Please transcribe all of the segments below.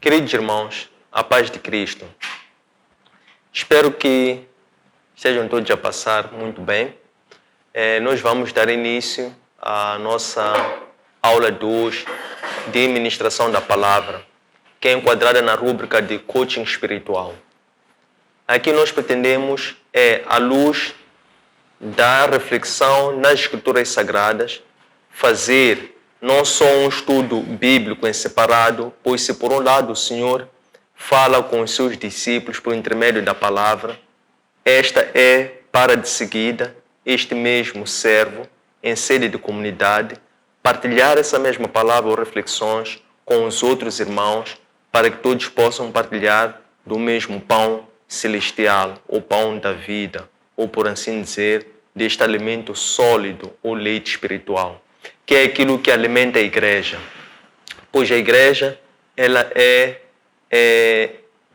Queridos irmãos, a paz de Cristo. Espero que estejam todos a passar muito bem. Nós vamos dar início à nossa aula 2 de ministração da palavra, que é enquadrada na rúbrica de coaching espiritual. Aqui nós pretendemos, à luz da reflexão nas Escrituras Sagradas, fazer não só um estudo bíblico em separado, pois se por um lado o Senhor fala com os seus discípulos por intermédio da palavra, esta é para de seguida este mesmo servo, em sede de comunidade, partilhar essa mesma palavra ou reflexões com os outros irmãos, para que todos possam partilhar do mesmo pão celestial, ou pão da vida, ou por assim dizer, deste alimento sólido ou leite espiritual, que é aquilo que alimenta a igreja. Pois a igreja,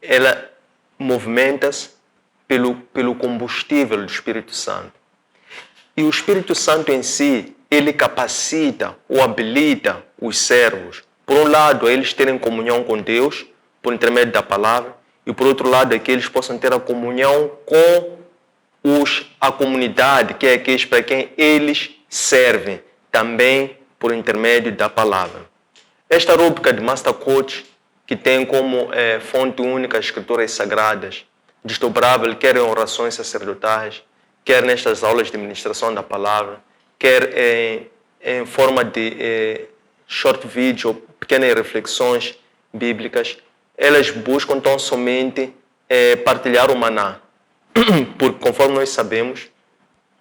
ela movimenta-se pelo combustível do Espírito Santo. E o Espírito Santo em si, ele capacita ou habilita os servos, por um lado, a eles terem comunhão com Deus, por intermédio da palavra, e por outro lado, a que eles possam ter a comunhão com a comunidade, que é aqueles para quem eles servem, também por intermédio da palavra. Esta rúbrica de Master Coach, que tem como fonte única as Escrituras Sagradas, desdobrável quer em orações sacerdotais, quer nestas aulas de ministração da palavra, quer em forma de short video, pequenas reflexões bíblicas, elas buscam tão somente partilhar o maná. Porque, conforme nós sabemos,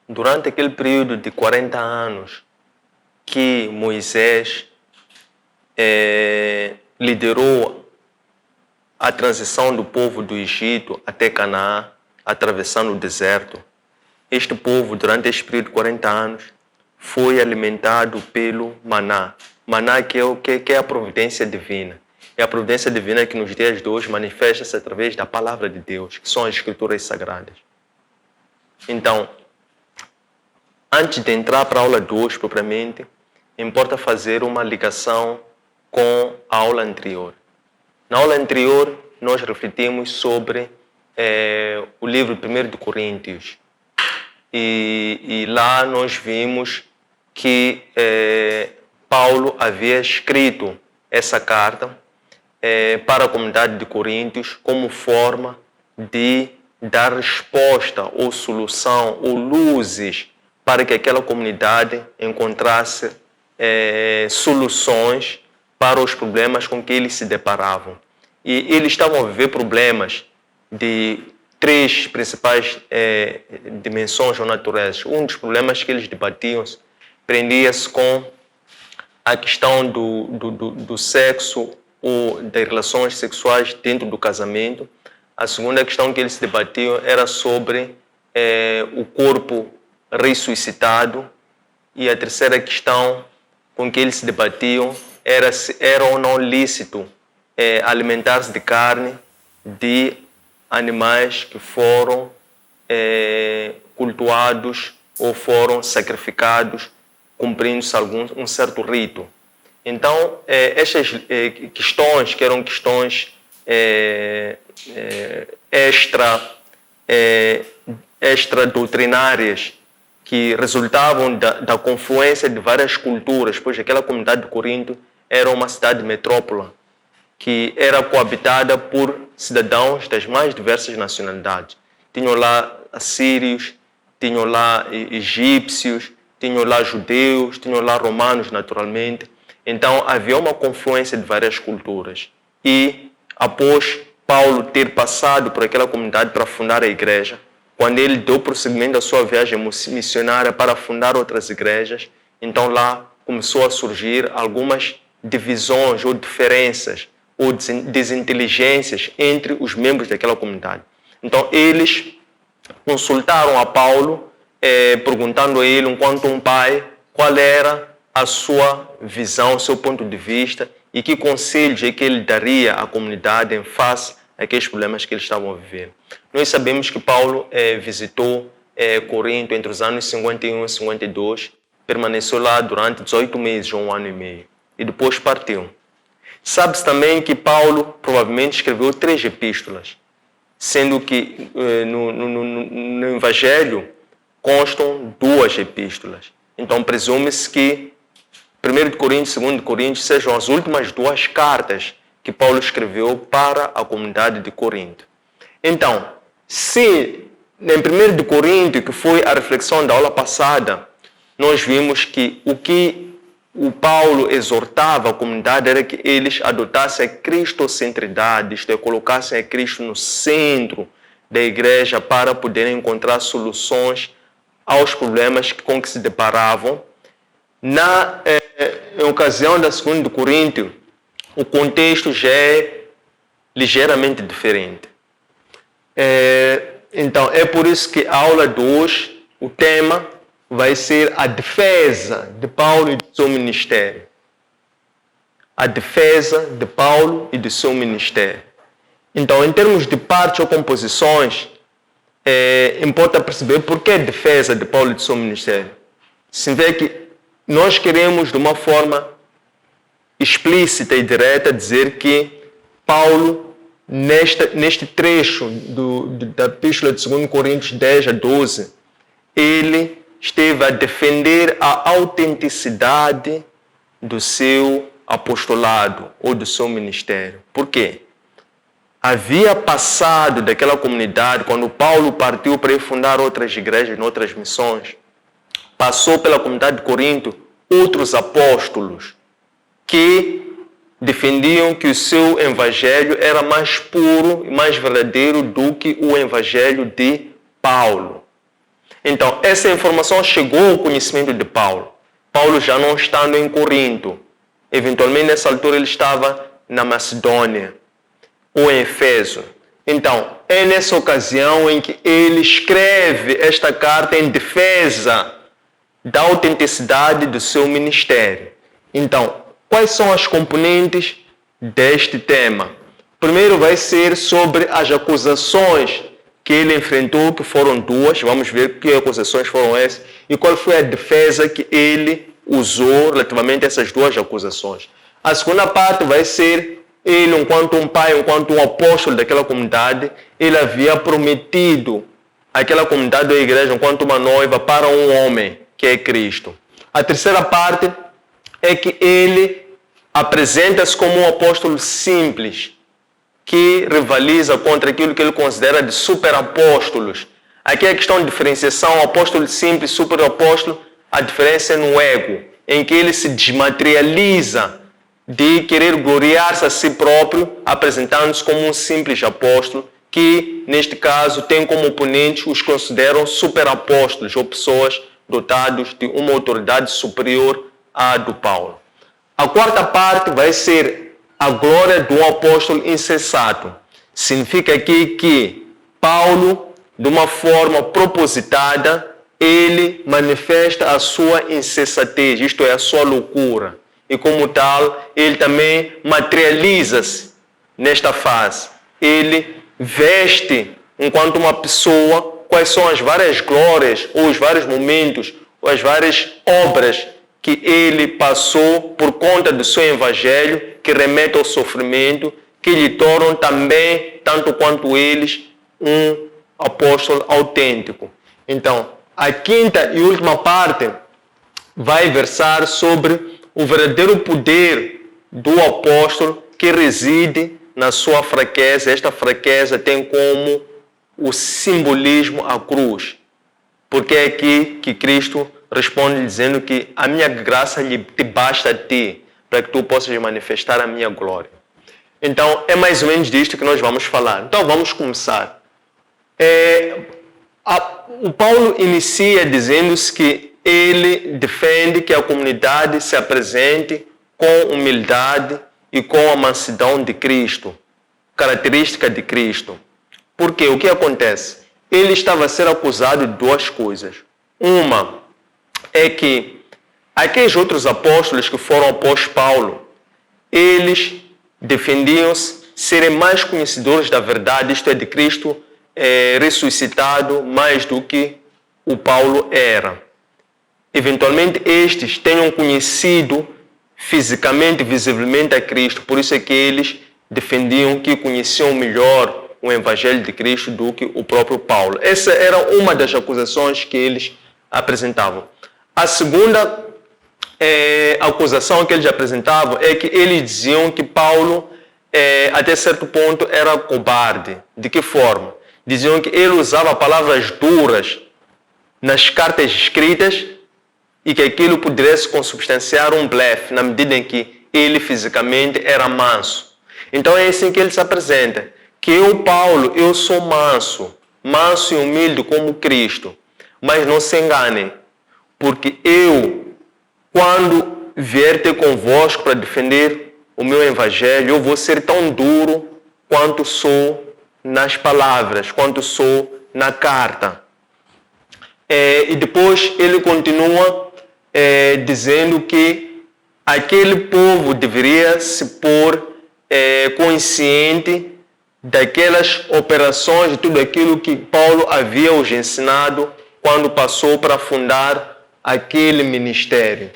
durante aquele período de 40 anos que Moisés liderou a transição do povo do Egito até Canaã, atravessando o deserto, este povo, durante este período de 40 anos, foi alimentado pelo maná. Maná que é a providência divina. É a providência divina que nos dias de hoje manifesta-se através da palavra de Deus, que são as Escrituras Sagradas. Então, antes de entrar para a aula 2 propriamente, importa fazer uma ligação com a aula anterior. Na aula anterior, nós refletimos sobre o livro 1 de Coríntios. E lá nós vimos que Paulo havia escrito essa carta para a comunidade de Coríntios como forma de dar resposta ou solução ou luzes para que aquela comunidade encontrasse soluções para os problemas com que eles se deparavam. E eles estavam a viver problemas de 3 principais dimensões ou naturezas. Um dos problemas que eles debatiam prendia-se com a questão do sexo ou das relações sexuais dentro do casamento. A segunda questão que eles debatiam era sobre o corpo ressuscitado. E a terceira questão com que eles debatiam era se era ou não lícito alimentar-se de carne de animais que foram cultuados ou foram sacrificados, cumprindo-se um certo rito. Então, estas questões, que eram questões extra-doutrinárias, que resultavam da confluência de várias culturas, pois aquela comunidade de Corinto era uma cidade metrópole, que era coabitada por cidadãos das mais diversas nacionalidades. Tinham lá assírios, tinham lá egípcios, tinham lá judeus, tinham lá romanos, naturalmente. Então, havia uma confluência de várias culturas. E, após Paulo ter passado por aquela comunidade para fundar a igreja, quando ele deu prosseguimento à sua viagem missionária para fundar outras igrejas, então lá começou a surgir algumas divisões ou diferenças ou desinteligências entre os membros daquela comunidade. Então, eles consultaram a Paulo, perguntando a ele, enquanto um pai, qual era a sua visão, o seu ponto de vista e que conselhos é que ele daria à comunidade em face àqueles problemas que eles estavam a viver. Nós sabemos que Paulo visitou Corinto entre os anos 51 e 52, permaneceu lá durante 18 meses ou 1 ano e meio, e depois partiu. Sabe-se também que Paulo provavelmente escreveu 3 epístolas, sendo que no Evangelho constam 2 epístolas. Então presume-se que 1 de Coríntios e 2 de Coríntios sejam as últimas 2 cartas que Paulo escreveu para a comunidade de Corinto. Então, se em 1 de Coríntios, que foi a reflexão da aula passada, nós vimos que o que o Paulo exortava a comunidade era que eles adotassem a cristocentridade, isto é, colocassem a Cristo no centro da igreja para poderem encontrar soluções aos problemas com que se deparavam. Em ocasião da 2 de Coríntios, o contexto já é ligeiramente diferente. Então, é por isso que a aula de hoje, o tema vai ser a defesa de Paulo e do seu ministério. A defesa de Paulo e do seu ministério. Então, em termos de partes ou composições, importa perceber por que a defesa de Paulo e do seu ministério. Se vê que nós queremos, de uma forma explícita e direta, dizer que Paulo, neste trecho da Epístola de 2 Coríntios 10 a 12, ele esteve a defender a autenticidade do seu apostolado ou do seu ministério. Por quê? Havia passado daquela comunidade, quando Paulo partiu para ir fundar outras igrejas, outras missões, passou pela comunidade de Corinto outros apóstolos que defendiam que o seu evangelho era mais puro e mais verdadeiro do que o evangelho de Paulo. Então, essa informação chegou ao conhecimento de Paulo. Paulo já não estando em Corinto. Eventualmente, nessa altura, ele estava na Macedônia ou em Éfeso. Então, é nessa ocasião em que ele escreve esta carta em defesa da autenticidade do seu ministério. Então, quais são as componentes deste tema? Primeiro vai ser sobre as acusações que ele enfrentou, que foram 2, vamos ver que acusações foram essas, e qual foi a defesa que ele usou relativamente a essas 2 acusações. A segunda parte vai ser ele, enquanto um pai, enquanto um apóstolo daquela comunidade, ele havia prometido àquela comunidade da igreja, enquanto uma noiva, para um homem, que é Cristo. A terceira parte é que ele apresenta-se como um apóstolo simples, que rivaliza contra aquilo que ele considera de superapóstolos. Aqui é a questão de diferenciação, apóstolo simples, superapóstolo, a diferença é no ego, em que ele se desmaterializa de querer gloriar-se a si próprio, apresentando-se como um simples apóstolo, que, neste caso, tem como oponentes os consideram superapóstolos, ou pessoas dotadas de uma autoridade superior à do Paulo. A quarta parte vai ser a glória do apóstolo insensato. Significa aqui que Paulo, de uma forma propositada, ele manifesta a sua insensatez, isto é, a sua loucura. E como tal, ele também materializa-se nesta fase. Ele veste, enquanto uma pessoa, quais são as várias glórias, ou os vários momentos, ou as várias obras que ele passou por conta do seu evangelho, que remete ao sofrimento, que lhe tornam também, tanto quanto eles, um apóstolo autêntico. Então, a quinta e última parte vai versar sobre o verdadeiro poder do apóstolo que reside na sua fraqueza. Esta fraqueza tem como o simbolismo a cruz. Porque é aqui que Cristo responde dizendo que a minha graça te basta a ti, para que tu possas manifestar a minha glória. Então, é mais ou menos disto que nós vamos falar. Então, vamos começar. O Paulo inicia dizendo-se que ele defende que a comunidade se apresente com humildade e com a mansidão de Cristo, característica de Cristo. Porque o que acontece? Ele estava a ser acusado de 2 coisas. Uma é que aqueles outros apóstolos que foram após Paulo, eles defendiam-se serem mais conhecedores da verdade, isto é, de Cristo ressuscitado, mais do que o Paulo era. Eventualmente, estes tenham conhecido fisicamente, visivelmente a Cristo. Por isso é que eles defendiam que conheciam melhor o Evangelho de Cristo do que o próprio Paulo. Essa era uma das acusações que eles apresentavam. A segunda acusação que eles apresentavam é que eles diziam que Paulo, até certo ponto, era cobarde. De que forma? Diziam que ele usava palavras duras nas cartas escritas e que aquilo pudesse consubstanciar um blefe, na medida em que ele fisicamente era manso. Então é assim que ele se apresenta, que eu, Paulo, eu sou manso e humilde como Cristo. Mas não se enganem, porque eu, quando vier ter convosco para defender o meu evangelho, eu vou ser tão duro quanto sou nas palavras, quanto sou na carta. E depois ele continua dizendo que aquele povo deveria se pôr consciente daquelas operações, de tudo aquilo que Paulo havia os ensinado quando passou para fundar aquele ministério.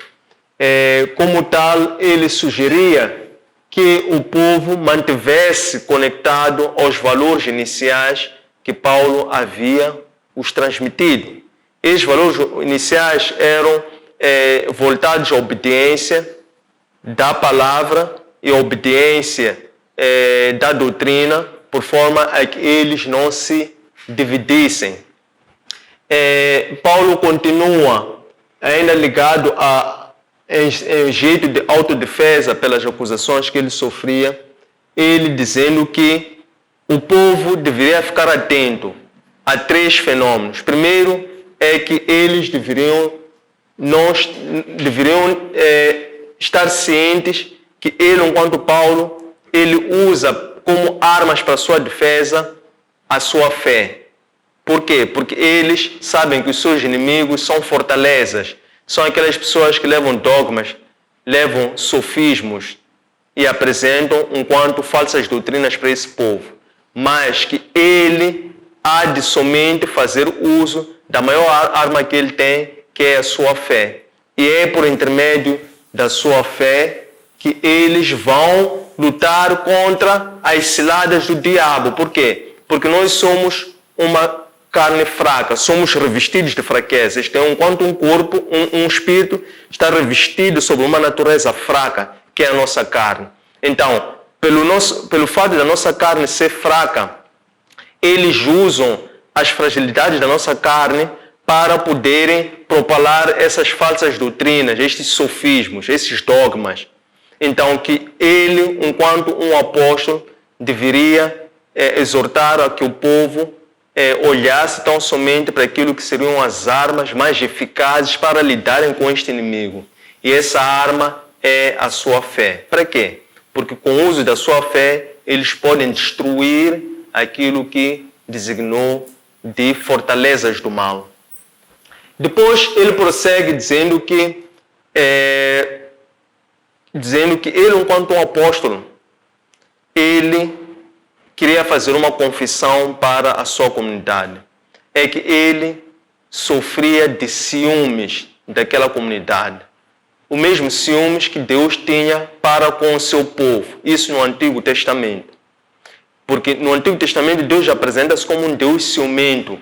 Como tal, ele sugeria que o povo mantivesse conectado aos valores iniciais que Paulo havia os transmitido. Esses valores iniciais eram voltados à obediência da palavra e à obediência da doutrina, por forma a que eles não se dividissem. Paulo continua ainda ligado em jeito de autodefesa pelas acusações que ele sofria, ele dizendo que o povo deveria ficar atento a 3 fenômenos. Primeiro é que eles deveriam estar cientes que ele, enquanto Paulo, ele usa como armas para sua defesa a sua fé. Por quê? Porque eles sabem que os seus inimigos são fortalezas, são aquelas pessoas que levam dogmas, levam sofismos e apresentam enquanto falsas doutrinas para esse povo, mas que ele há de somente fazer uso da maior arma que ele tem, que é a sua fé. E é por intermédio da sua fé que eles vão lutar contra as ciladas do diabo. Por quê? Porque nós somos uma carne fraca, somos revestidos de fraquezas. Então, enquanto um corpo, um espírito está revestido sobre uma natureza fraca, que é a nossa carne. Então, pelo fato da nossa carne ser fraca, eles usam as fragilidades da nossa carne para poderem propalar essas falsas doutrinas, estes sofismos, esses dogmas. Então, que ele, enquanto um apóstolo, deveria exortar a que o povo olhasse tão somente para aquilo que seriam as armas mais eficazes para lidarem com este inimigo. E essa arma é a sua fé. Para quê? Porque com o uso da sua fé, eles podem destruir aquilo que designou de fortalezas do mal. Depois ele prossegue dizendo que ele, enquanto um apóstolo, ele queria fazer uma confissão para a sua comunidade. É que ele sofria de ciúmes daquela comunidade. O mesmo ciúmes que Deus tinha para com o seu povo. Isso no Antigo Testamento. Porque no Antigo Testamento Deus apresenta-se como um Deus ciumento,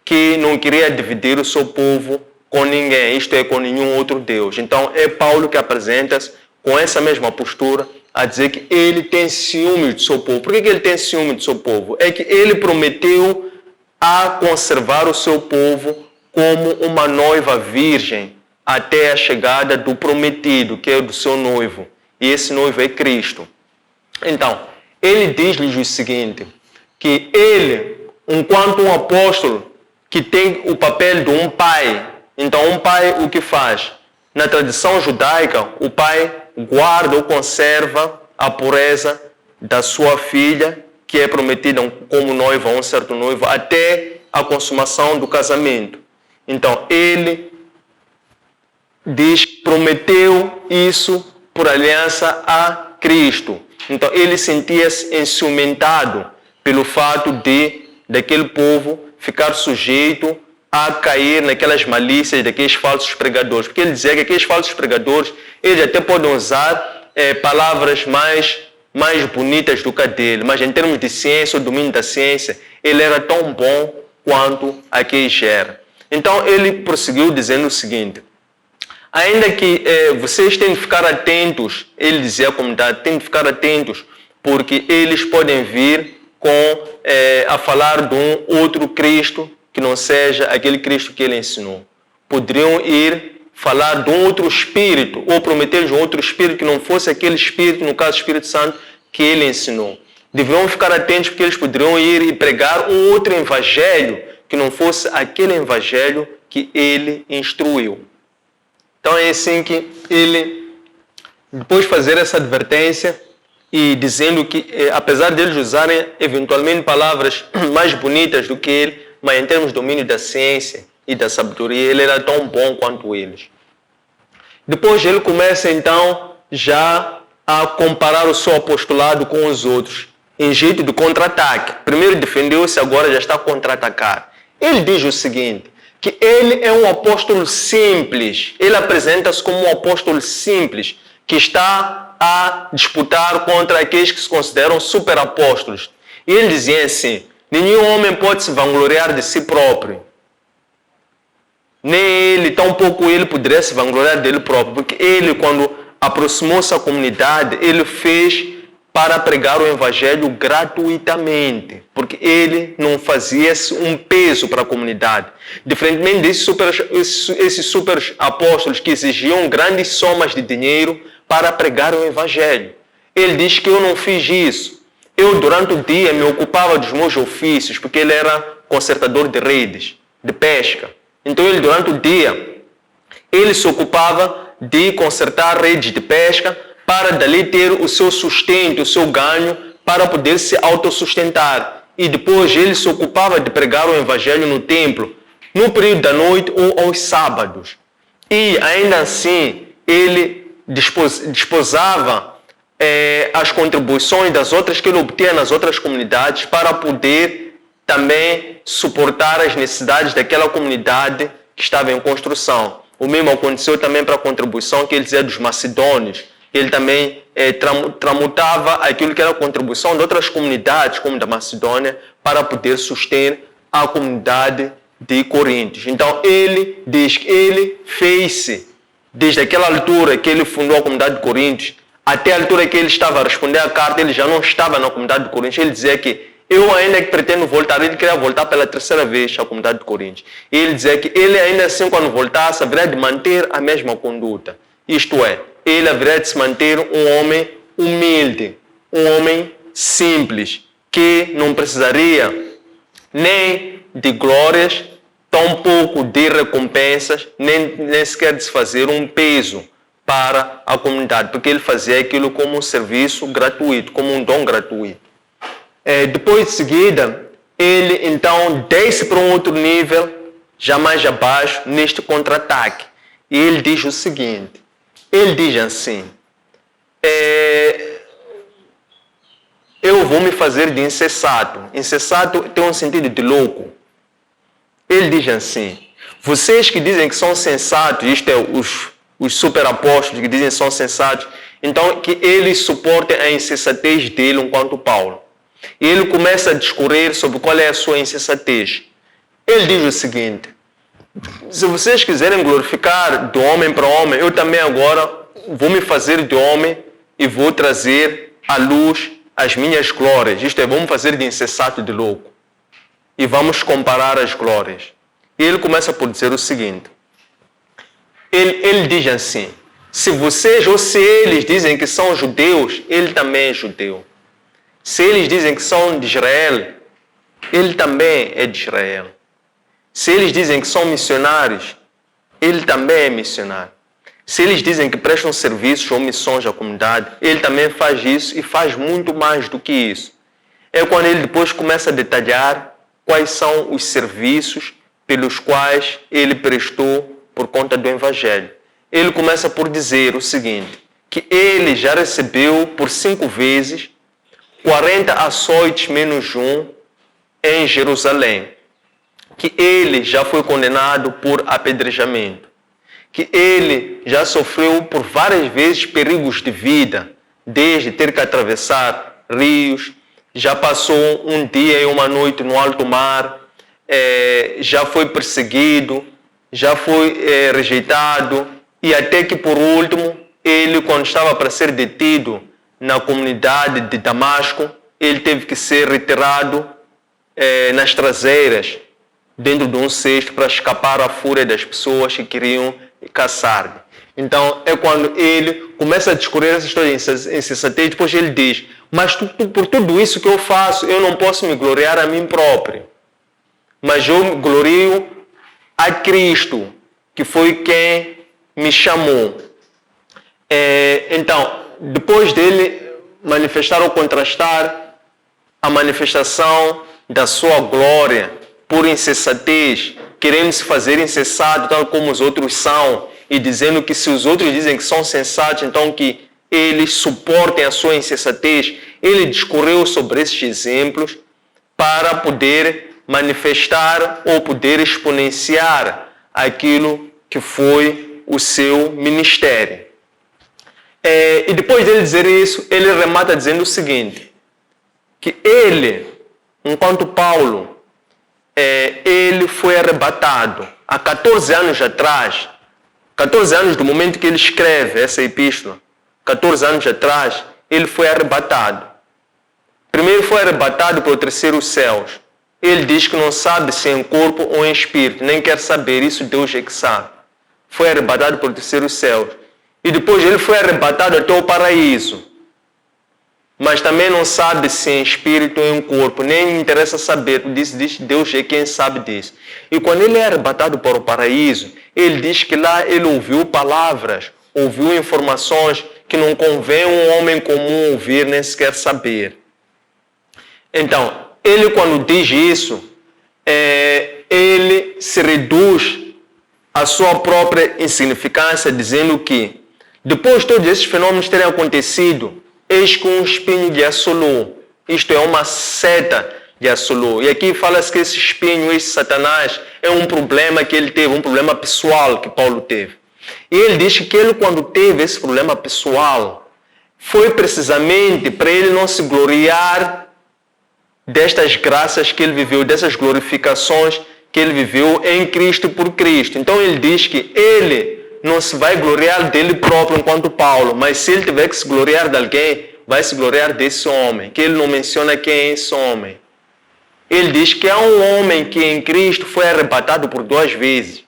que não queria dividir o seu povo com ninguém, isto é, com nenhum outro Deus. Então é Paulo que apresenta-se com essa mesma postura, a dizer que ele tem ciúme do seu povo. Por que ele tem ciúme do seu povo? É que ele prometeu a conservar o seu povo como uma noiva virgem até a chegada do prometido, que é do seu noivo. E esse noivo é Cristo. Então, ele diz-lhes o seguinte, que ele, enquanto um apóstolo, que tem o papel de um pai. Então, um pai o que faz? Na tradição judaica, o pai guarda ou conserva a pureza da sua filha, que é prometida como noiva a um certo noivo, até a consumação do casamento. Então, ele diz que prometeu isso por aliança a Cristo. Então, ele sentia-se enciumentado pelo fato daquele povo ficar sujeito a cair naquelas malícias daqueles falsos pregadores. Porque ele dizia que aqueles falsos pregadores, eles até podem usar palavras mais bonitas do que a dele, mas em termos de ciência, o domínio da ciência, ele era tão bom quanto aqueles eram. Então ele prosseguiu dizendo o seguinte: ainda que vocês têm de ficar atentos, ele dizia à comunidade, têm de ficar atentos, porque eles podem vir a falar de um outro Cristo que não seja aquele Cristo que ele ensinou. Poderiam ir falar de um outro Espírito, ou prometer de um outro Espírito que não fosse aquele Espírito, no caso o Espírito Santo, que ele ensinou. Deveriam ficar atentos porque eles poderiam ir e pregar um outro Evangelho que não fosse aquele Evangelho que ele instruiu. Então é assim que ele, depois de fazer essa advertência e dizendo que, apesar deles usarem eventualmente palavras mais bonitas do que ele, mas em termos de domínio da ciência e da sabedoria, ele era tão bom quanto eles. Depois ele começa então já a comparar o seu apostolado com os outros, em jeito de contra-ataque. Primeiro defendeu-se, agora já está a contra-atacar. Ele diz o seguinte, que ele é um apóstolo simples. Ele apresenta-se como um apóstolo simples, que está a disputar contra aqueles que se consideram superapóstolos. E ele dizia assim: nenhum homem pode se vangloriar de si próprio. Nem ele, tampouco ele poderia se vangloriar dele próprio, porque ele, quando aproximou-se à comunidade, ele fez para pregar o Evangelho gratuitamente, porque ele não fazia um peso para a comunidade. Diferentemente desses super apóstolos que exigiam grandes somas de dinheiro para pregar o Evangelho. Ele diz que eu não fiz isso. Eu, durante o dia, me ocupava dos meus ofícios, porque ele era consertador de redes, de pesca. Então, ele, durante o dia, ele se ocupava de consertar redes de pesca para dali ter o seu sustento, o seu ganho, para poder se autossustentar. E depois ele se ocupava de pregar o Evangelho no templo, no período da noite ou aos sábados. E, ainda assim, ele desposava as contribuições das outras que ele obtinha nas outras comunidades para poder também suportar as necessidades daquela comunidade que estava em construção. O mesmo aconteceu também para a contribuição que ele dizia dos macedônios. Ele também tramutava aquilo que era a contribuição de outras comunidades, como da Macedônia, para poder suster a comunidade de Coríntios. Então, ele diz que ele fez-se, desde aquela altura que ele fundou a comunidade de Coríntios, até a altura que ele estava a responder a carta, ele já não estava na comunidade de Coríntios. Ele dizia que eu ainda que pretendo voltar, ele queria voltar pela terceira vez à comunidade de Coríntios. E ele dizia que ele ainda assim, quando voltasse, haveria de manter a mesma conduta. Isto é, ele haveria de se manter um homem humilde, um homem simples, que não precisaria nem de glórias, tampouco de recompensas, nem sequer de se fazer um peso para a comunidade, porque ele fazia aquilo como um serviço gratuito, como um dom gratuito. Depois de seguida, ele então desce para um outro nível, já mais abaixo, neste contra-ataque. E ele diz o seguinte, ele diz assim, eu vou me fazer de insensato. Insensato tem um sentido de louco. Ele diz assim, vocês que dizem que são sensatos, isto é, os superapóstolos que dizem que são sensatos, então que eles suportem a insensatez dele enquanto Paulo. E ele começa a discorrer sobre qual é a sua insensatez. Ele diz o seguinte, se vocês quiserem glorificar de homem para homem, eu também agora vou me fazer de homem e vou trazer à luz as minhas glórias. Isto é, vamos fazer de insensato de louco. E vamos comparar as glórias. E ele começa por dizer o seguinte, ele diz assim, se vocês ou se eles dizem que são judeus, ele também é judeu. Se eles dizem que são de Israel, ele também é de Israel. Se eles dizem que são missionários, ele também é missionário. Se eles dizem que prestam serviços ou missões à comunidade, ele também faz isso e faz muito mais do que isso. É quando ele depois começa a detalhar quais são os serviços pelos quais ele prestou por conta do Evangelho. Ele começa por dizer o seguinte, que ele já recebeu por 5 vezes 40 açoites menos um em Jerusalém. que ele já foi condenado por apedrejamento, que ele já sofreu por várias vezes perigos de vida, desde ter que atravessar rios, já passou um dia e uma noite no alto mar, já foi perseguido, já foi rejeitado, e até que por último, ele, quando estava para ser detido na comunidade de Damasco, ele teve que ser retirado nas traseiras, dentro de um cesto, para escapar à fúria das pessoas que queriam caçar. Então, é quando ele começa a discorrer essa história em insensatez, depois ele diz, mas por tudo isso que eu faço, eu não posso me gloriar a mim próprio, mas eu me glorio a Cristo, que foi quem me chamou. Então, depois dele manifestar ou contrastar a manifestação da sua glória por insensatez, querendo se fazer insensato tal como os outros são, e dizendo que se os outros dizem que são sensatos, então que eles suportem a sua insensatez, ele discorreu sobre esses exemplos para poder manifestar ou poder exponenciar aquilo que foi o seu ministério. E depois dele dizer isso, ele remata dizendo o seguinte, que ele, enquanto Paulo, ele foi arrebatado há 14 anos atrás, 14 anos do momento que ele escreve essa epístola, 14 anos atrás, ele foi arrebatado. Primeiro foi arrebatado para o terceiro céus. Ele diz que não sabe se em corpo ou em espírito, nem quer saber, isso Deus é que sabe. Foi arrebatado para o terceiro céus. E depois ele foi arrebatado até o paraíso. Mas também não sabe se em espírito ou em corpo, nem interessa saber, diz Deus é quem sabe disso. E quando ele é arrebatado para o paraíso, ele diz que lá ele ouviu palavras, ouviu informações que não convém um homem comum ouvir, nem sequer saber. Então, ele quando diz isso, ele se reduz à sua própria insignificância, dizendo que, depois de todos esses fenômenos terem acontecido, eis que um espinho lhe assolou. Isto é, uma seta lhe assolou. E aqui fala-se que esse espinho, esse Satanás, é um problema que ele teve, um problema pessoal que Paulo teve. E ele diz que ele, quando teve esse problema pessoal, foi precisamente para ele não se gloriar destas graças que ele viveu, dessas glorificações que ele viveu em Cristo por Cristo. Então ele diz que ele não se vai gloriar dele próprio enquanto Paulo, mas se ele tiver que se gloriar de alguém, vai se gloriar desse homem, que ele não menciona quem é esse homem. Ele diz que há um homem que em Cristo foi arrebatado por 2 vezes.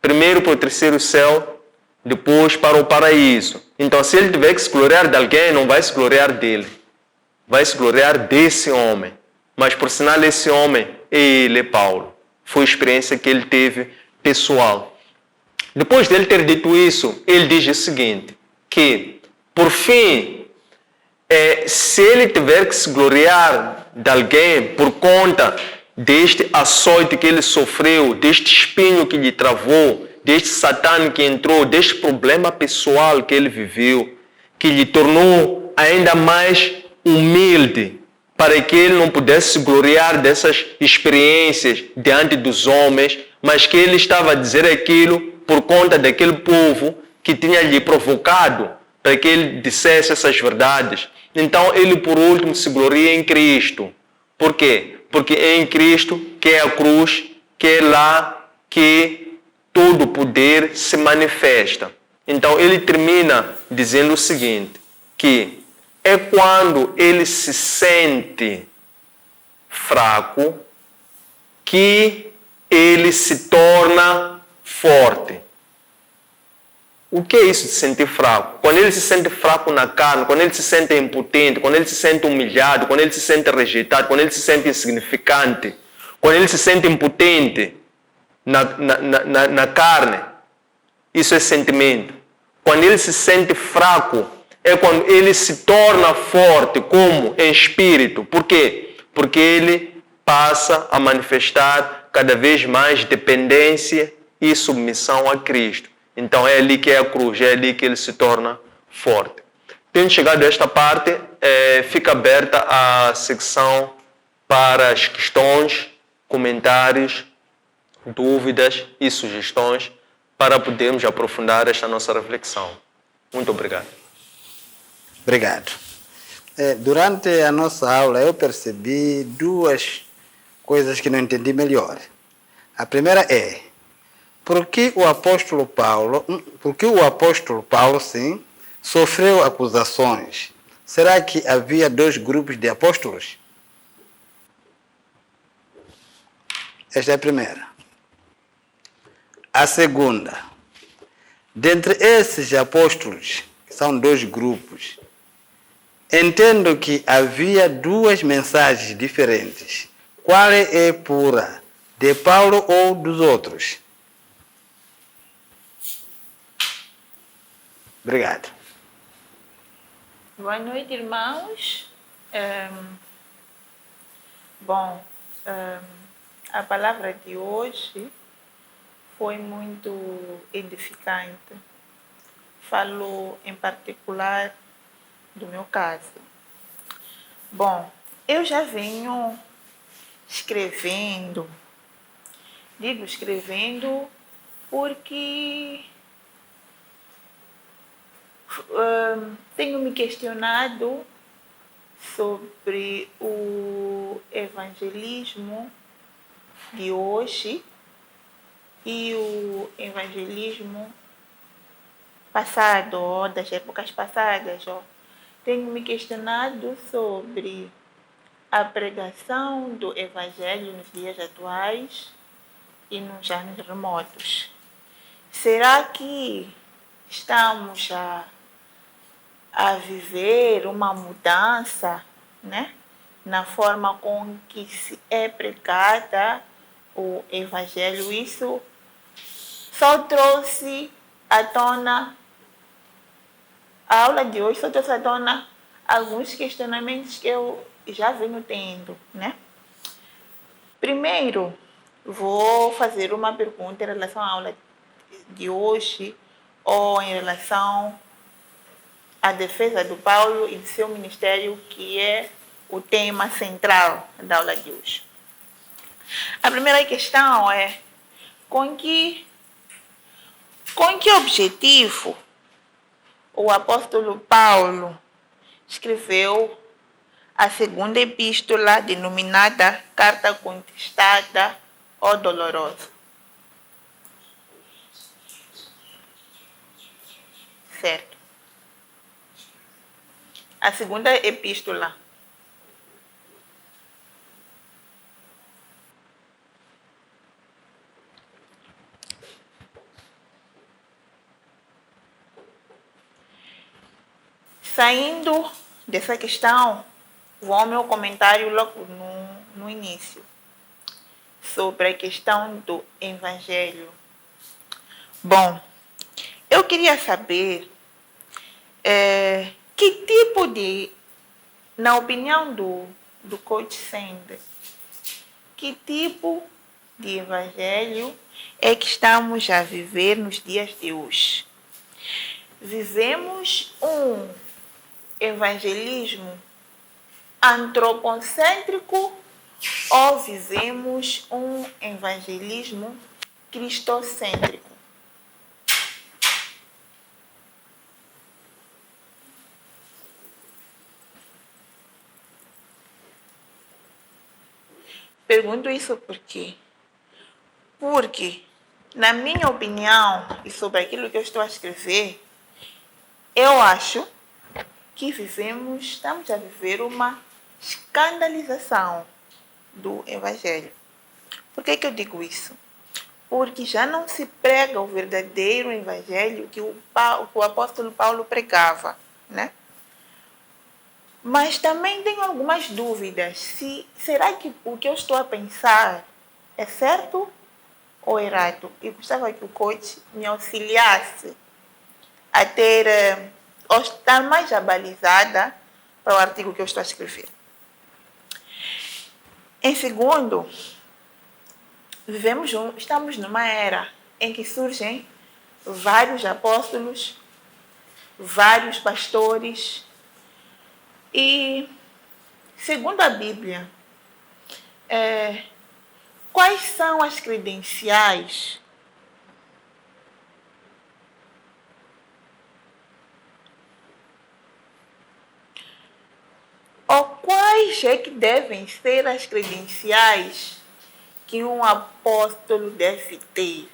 Primeiro para o terceiro céu, depois para o paraíso. Então se ele tiver que se gloriar de alguém, não vai se gloriar dele. Vai se gloriar desse homem. Mas por sinal esse homem, ele é Paulo. Foi a experiência que ele teve pessoal. Depois dele ter dito isso, ele diz o seguinte, que, por fim, se ele tiver que se gloriar de alguém por conta deste açoite que ele sofreu, deste espinho que lhe travou, deste Satã que entrou, deste problema pessoal que ele viveu, que lhe tornou ainda mais humilde, para que ele não pudesse se gloriar dessas experiências diante dos homens, mas que ele estava a dizer aquilo por conta daquele povo que tinha lhe provocado para que ele dissesse essas verdades. Então ele por último se gloria em Cristo. Por quê? Porque é em Cristo que é a cruz, que é lá que todo o poder se manifesta. Então ele termina dizendo o seguinte, que é quando ele se sente fraco que ele se torna forte. O que é isso de se sentir fraco? Quando ele se sente fraco na carne, quando ele se sente impotente, quando ele se sente humilhado, quando ele se sente rejeitado, quando ele se sente insignificante, quando ele se sente impotente na carne, isso é sentimento. Quando ele se sente fraco, é quando ele se torna forte, como em espírito. Por quê? Porque ele passa a manifestar cada vez mais dependência e submissão a Cristo. Então é ali que é a cruz, é ali que ele se torna forte. Tendo chegado a esta parte, fica aberta a secção para as questões, comentários dúvidas e sugestões para podermos aprofundar esta nossa reflexão. Muito obrigado. Obrigado. Durante a nossa aula eu percebi duas coisas que não entendi melhor. A primeira é, por que o apóstolo Paulo, sim, sofreu acusações? Será que havia dois grupos de apóstolos? Esta é a primeira. A segunda, dentre esses apóstolos, que são dois grupos, entendo que havia duas mensagens diferentes. Qual é pura? De Paulo ou dos outros? Obrigado. Boa noite, irmãos. A palavra de hoje foi muito edificante. Falou em particular do meu caso. Bom, eu já venho escrevendo, porque tenho me questionado sobre o evangelismo de hoje e o evangelismo passado, ou das épocas passadas. Tenho me questionado sobre a pregação do evangelho nos dias atuais e nos anos remotos. Será que estamos a viver uma mudança, né, na forma com que se é pregada o evangelho? Isso só trouxe à tona, a aula de hoje só trouxe à tona alguns questionamentos que eu já venho tendo, né? Primeiro, vou fazer uma pergunta em relação à aula de hoje, ou em relação à defesa do Paulo e de seu ministério, que é o tema central da aula de hoje. A primeira questão é: com que objetivo o apóstolo Paulo escreveu a segunda epístola, denominada Carta Contestada ou Dolorosa? Certo. A segunda epístola. Saindo dessa questão, vou ao meu comentário logo no início, sobre a questão do evangelho. Bom, eu queria saber que tipo de, na opinião do coach Sender, que tipo de evangelho é que estamos a viver nos dias de hoje? Vivemos um evangelismo antropocêntrico ou vivemos um evangelismo cristocêntrico? Pergunto isso por quê? Porque, na minha opinião, e sobre aquilo que eu estou a escrever, eu acho que estamos a viver uma escandalização do evangelho. Por que eu digo isso? Porque já não se prega o verdadeiro evangelho que o apóstolo Paulo pregava, né? Mas também tenho algumas dúvidas. Será que o que eu estou a pensar é certo ou errado? E gostava que o coach me auxiliasse a ter, ou estar mais abalizada para o artigo que eu estou a escrever. Em segundo, estamos numa era em que surgem vários apóstolos, vários pastores, e, segundo a Bíblia, Quais são as credenciais ou quais é que devem ser as credenciais que um apóstolo deve ter?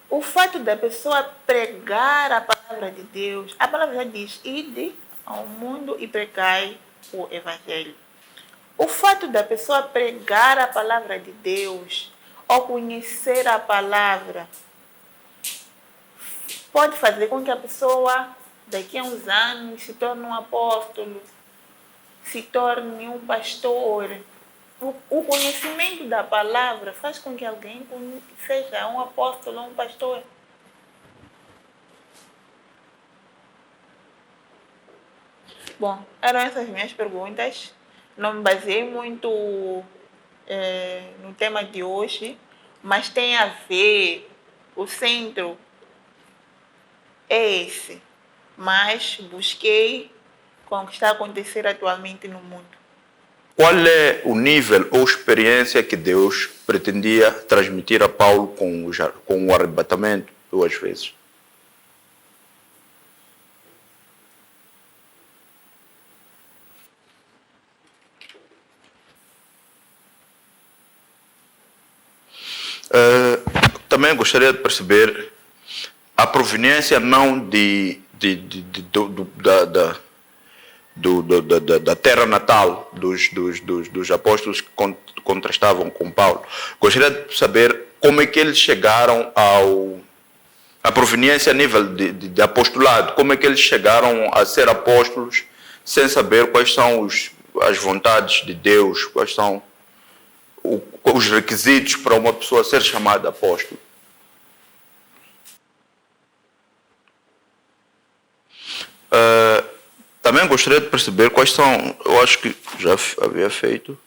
O fato da pessoa pregar a palavra de Deus, a palavra já diz, ide ao mundo e pregai o evangelho. O fato da pessoa pregar a palavra de Deus ou conhecer a palavra pode fazer com que a pessoa, daqui a uns anos, se torne um apóstolo, se torne um pastor. O conhecimento da palavra faz com que alguém seja um apóstolo ou um pastor. Bom, eram essas minhas perguntas. Não me baseei muito no tema de hoje, mas tem a ver, o centro é esse. Mas busquei com o que está a acontecer atualmente no mundo. Qual é o nível ou experiência que Deus pretendia transmitir a Paulo com o arrebatamento 2 vezes? Também gostaria de perceber a proveniência não da terra natal dos apóstolos que contrastavam com Paulo. Gostaria de saber como é que eles chegaram à proveniência a nível de apostolado, como é que eles chegaram a ser apóstolos sem saber quais são as vontades de Deus, quais são os requisitos para uma pessoa ser chamada apóstolo. Também gostaria de perceber quais são, eu acho que já havia feito,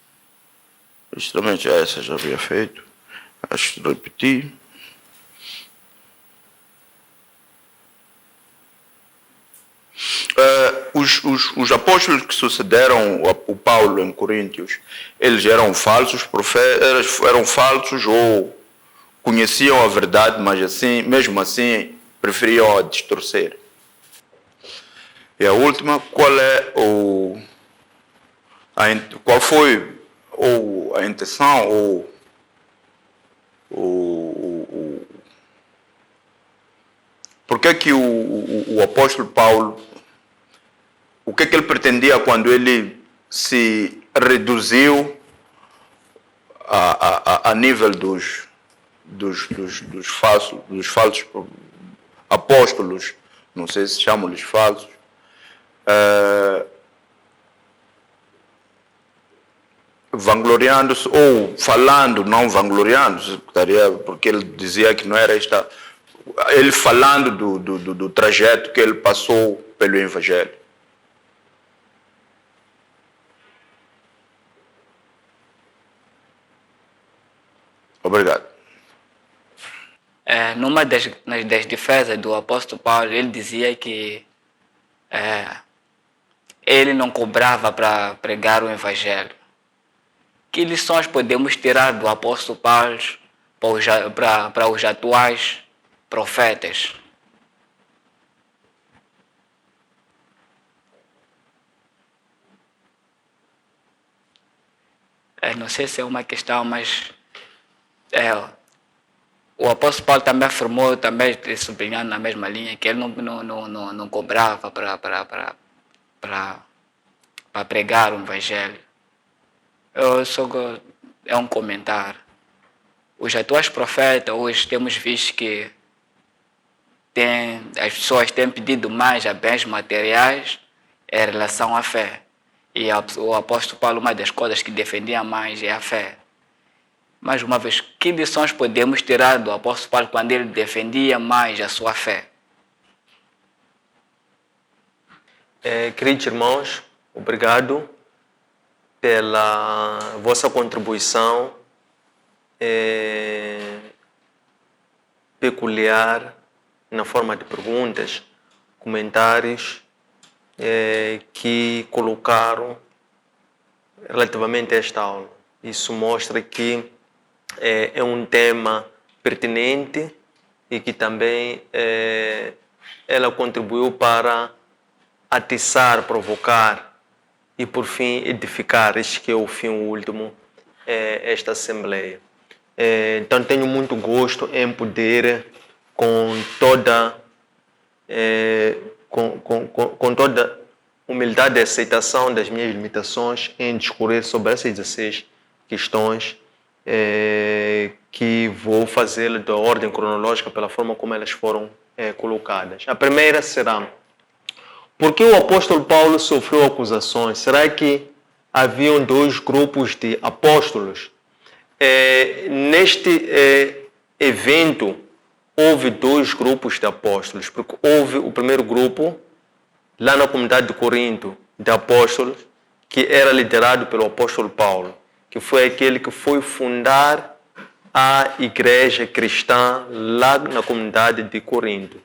justamente essa já havia feito, acho que repeti. Os apóstolos que sucederam o Paulo em Coríntios, eles eram falsos profetas, eram falsos ou conheciam a verdade, mas assim, mesmo assim preferiam a distorcer. E a última, qual foi a intenção por que o apóstolo Paulo, o que ele pretendia quando ele se reduziu a nível dos falsos apóstolos, não sei se chamam-lhes falsos, vangloriando-se ou falando, não vangloriando-se, porque ele dizia que não era esta, ele falando do trajeto que ele passou pelo Evangelho. Obrigado. Numa das defesas do apóstolo Paulo, ele dizia que ele não cobrava para pregar o Evangelho. Que lições podemos tirar do apóstolo Paulo para os atuais profetas? Não sei se é uma questão, mas o apóstolo Paulo também afirmou, também sublinhando na mesma linha, que ele não cobrava para pregar o Evangelho. É um comentário. Os atuais profetas, hoje temos visto que as pessoas têm pedido mais a bens materiais em relação à fé. E o apóstolo Paulo, uma das coisas que defendia mais é a fé. Mais uma vez, que lições podemos tirar do apóstolo Paulo quando ele defendia mais a sua fé? Queridos irmãos, obrigado pela vossa contribuição peculiar na forma de perguntas, comentários que colocaram relativamente a esta aula. Isso mostra que é um tema pertinente e que também ela contribuiu para atiçar, provocar e, por fim, edificar. Este que é o fim último, esta Assembleia. Então, tenho muito gosto em poder, com toda humildade e aceitação das minhas limitações, em discorrer sobre essas 16 questões que vou fazer da ordem cronológica pela forma como elas foram colocadas. A primeira será: por que o apóstolo Paulo sofreu acusações? Será que haviam dois grupos de apóstolos? Neste evento, houve dois grupos de apóstolos, porque houve o primeiro grupo, lá na comunidade de Corinto, de apóstolos, que era liderado pelo apóstolo Paulo, que foi aquele que foi fundar a igreja cristã lá na comunidade de Corinto.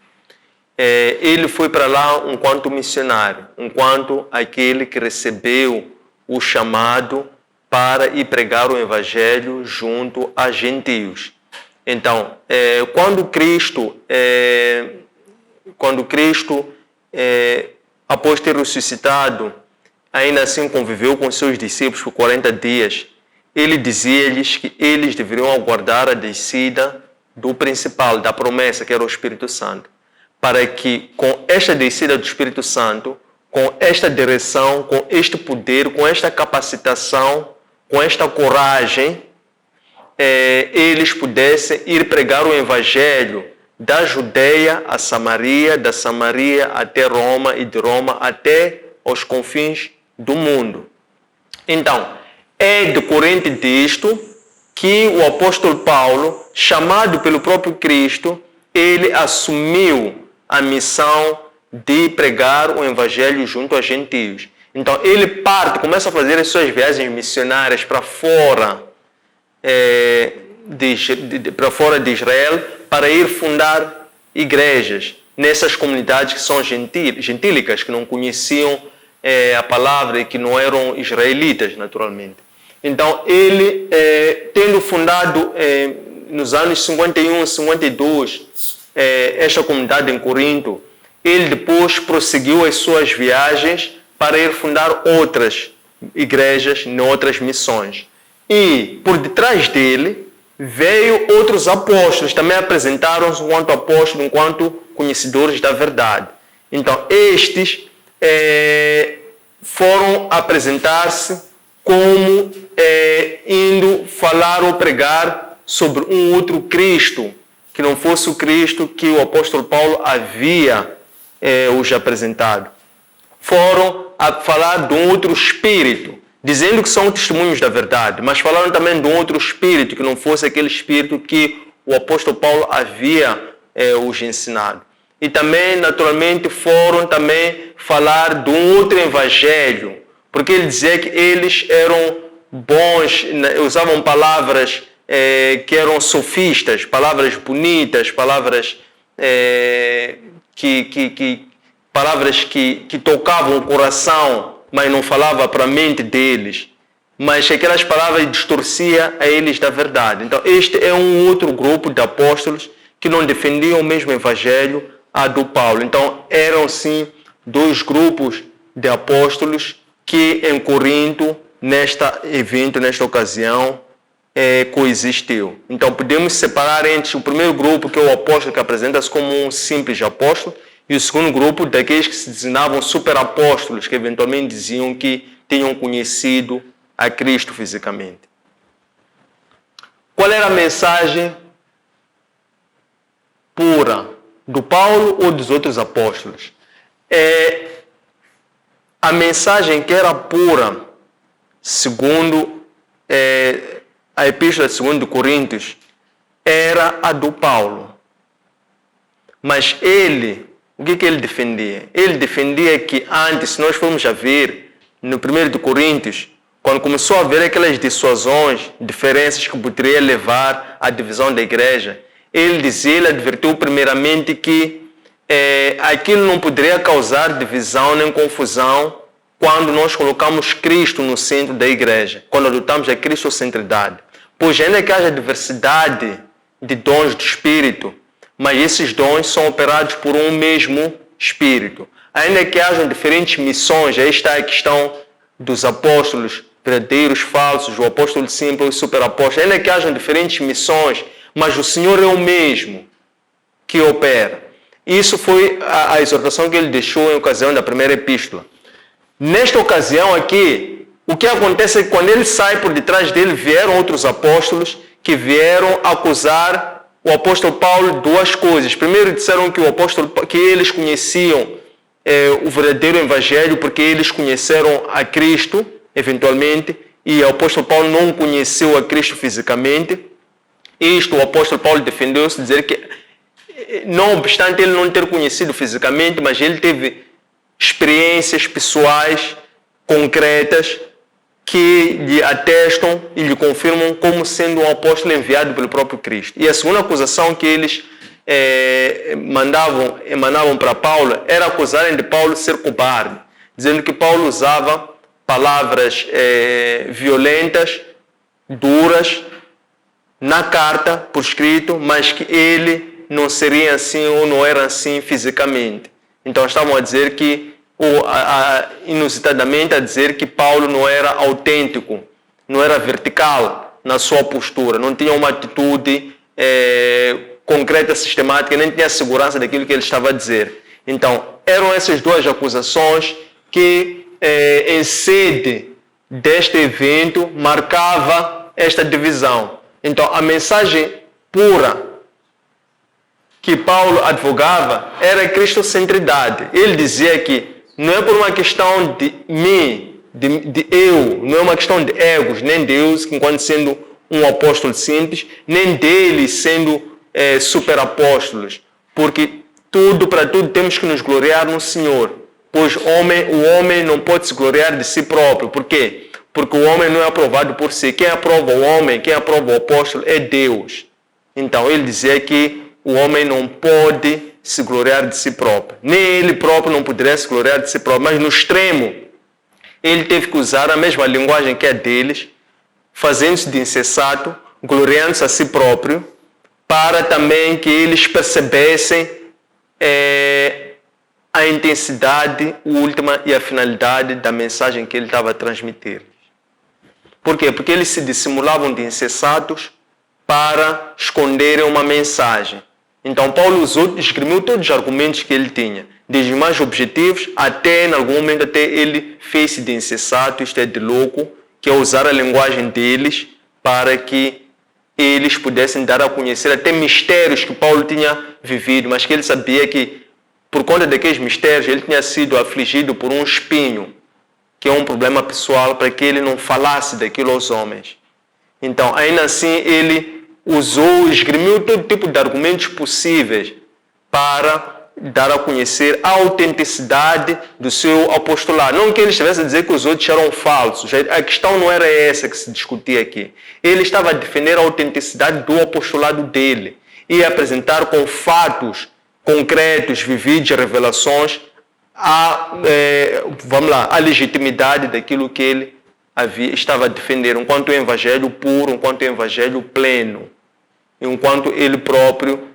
Ele foi para lá enquanto missionário, enquanto aquele que recebeu o chamado para ir pregar o evangelho junto a gentios. Então, quando Cristo, após ter ressuscitado, ainda assim conviveu com seus discípulos por 40 dias, ele dizia-lhes que eles deveriam aguardar a descida do principal, da promessa, que era o Espírito Santo, para que com esta descida do Espírito Santo, com esta direção, com este poder, com esta capacitação, com esta coragem, eles pudessem ir pregar o Evangelho da Judeia a Samaria, da Samaria até Roma e de Roma até os confins do mundo. Então, é decorrente disto que o apóstolo Paulo, chamado pelo próprio Cristo, ele assumiu a missão de pregar o Evangelho junto a gentios. Então, ele começa a fazer as suas viagens missionárias para fora de Israel, para ir fundar igrejas nessas comunidades que são gentílicas, que não conheciam a palavra e que não eram israelitas, naturalmente. Então, ele, tendo fundado nos anos 51, 52, esta comunidade em Corinto, ele depois prosseguiu as suas viagens para ir fundar outras igrejas em outras missões. E, por detrás dele, veio outros apóstolos, também apresentaram-se enquanto apóstolos, enquanto conhecedores da verdade. Então, estes foram apresentar-se como indo falar ou pregar sobre um outro Cristo, que não fosse o Cristo que o apóstolo Paulo havia os apresentado. Foram a falar de um outro Espírito, dizendo que são testemunhos da verdade, mas falaram também de um outro Espírito, que não fosse aquele Espírito que o apóstolo Paulo havia os ensinado. E também, naturalmente, foram também falar de um outro Evangelho, porque ele dizia que eles eram bons, usavam palavras que eram sofistas, palavras bonitas, palavras que tocavam o coração, mas não falava para a mente deles. Mas aquelas palavras distorciam a eles da verdade. Então, este é um outro grupo de apóstolos que não defendiam o mesmo evangelho a do Paulo. Então, eram sim dois grupos de apóstolos que em Corinto, neste evento, nesta ocasião, coexistiu. Então, podemos separar entre o primeiro grupo, que é o apóstolo que apresenta-se como um simples apóstolo, e o segundo grupo, daqueles que se designavam superapóstolos, que eventualmente diziam que tinham conhecido a Cristo fisicamente. Qual era a mensagem pura do Paulo ou dos outros apóstolos? A mensagem que era pura, segundo a Epístola de 2 Coríntios, era a do Paulo. Mas o que ele defendia? Ele defendia que antes, se nós formos a ver, no 1 Coríntios, quando começou a haver aquelas dissuasões, diferenças que poderia levar à divisão da igreja, ele advertiu primeiramente que aquilo não poderia causar divisão nem confusão quando nós colocamos Cristo no centro da igreja, quando adotamos a cristocentridade. Pois ainda que haja diversidade de dons do Espírito, mas esses dons são operados por um mesmo Espírito. Ainda que hajam diferentes missões, aí está a questão dos apóstolos verdadeiros, falsos, o apóstolo simples, o superapóstolo. Ainda que hajam diferentes missões, mas o Senhor é o mesmo que opera. Isso foi a exortação que ele deixou em ocasião da primeira epístola. Nesta ocasião aqui, o que acontece é que quando ele sai, por detrás dele vieram outros apóstolos que vieram acusar o apóstolo Paulo de duas coisas. Primeiro disseram que eles conheciam o verdadeiro evangelho porque eles conheceram a Cristo, eventualmente, e o apóstolo Paulo não conheceu a Cristo fisicamente. Isto o apóstolo Paulo defendeu-se, dizer que, não obstante ele não ter conhecido fisicamente, mas ele teve experiências pessoais, concretas, que lhe atestam e lhe confirmam como sendo um apóstolo enviado pelo próprio Cristo. E a segunda acusação que eles emanavam para Paulo era acusarem de Paulo ser cobarde, dizendo que Paulo usava palavras violentas, duras, na carta, por escrito, mas que ele não seria assim ou não era assim fisicamente. Então estavam a dizer que, inusitadamente a dizer que Paulo não era autêntico, não era vertical na sua postura, não tinha uma atitude concreta, sistemática, nem tinha segurança daquilo que ele estava a dizer. Então, eram essas duas acusações que, em sede deste evento, marcava esta divisão. Então, a mensagem pura que Paulo advogava era a cristocentridade. Ele dizia que não é por uma questão de mim, de eu, não é uma questão de egos, nem de Deus, enquanto sendo um apóstolo simples, nem dele sendo superapóstolos, porque para tudo temos que nos gloriar no Senhor, pois o homem não pode se gloriar de si próprio. Por quê? Porque o homem não é aprovado por si. Quem aprova o homem, quem aprova o apóstolo é Deus. Então ele dizia que o homem não pode se gloriar de si próprio. Nem ele próprio não poderia se gloriar de si próprio. Mas no extremo, ele teve que usar a mesma linguagem que a deles, fazendo-se de insensato, gloriando-se a si próprio, para também que eles percebessem a intensidade última e a finalidade da mensagem que ele estava a transmitir. Por quê? Porque eles se dissimulavam de insensatos para esconderem uma mensagem. Então Paulo esgrimiu todos os argumentos que ele tinha, desde os mais objetivos até, em algum momento, até ele fez-se de insensato, isto é, de louco, que é usar a linguagem deles para que eles pudessem dar a conhecer até mistérios que Paulo tinha vivido, mas que ele sabia que, por conta daqueles mistérios, ele tinha sido afligido por um espinho, que é um problema pessoal, para que ele não falasse daquilo aos homens. Então, ainda assim, ele esgrimiu todo tipo de argumentos possíveis para dar a conhecer a autenticidade do seu apostolado. Não que ele estivesse a dizer que os outros eram falsos. A questão não era essa que se discutia aqui. Ele estava a defender a autenticidade do apostolado dele e apresentar com fatos concretos, vividos, revelações, a legitimidade daquilo que ele estava a defender, enquanto o evangelho puro, enquanto o evangelho pleno, enquanto ele próprio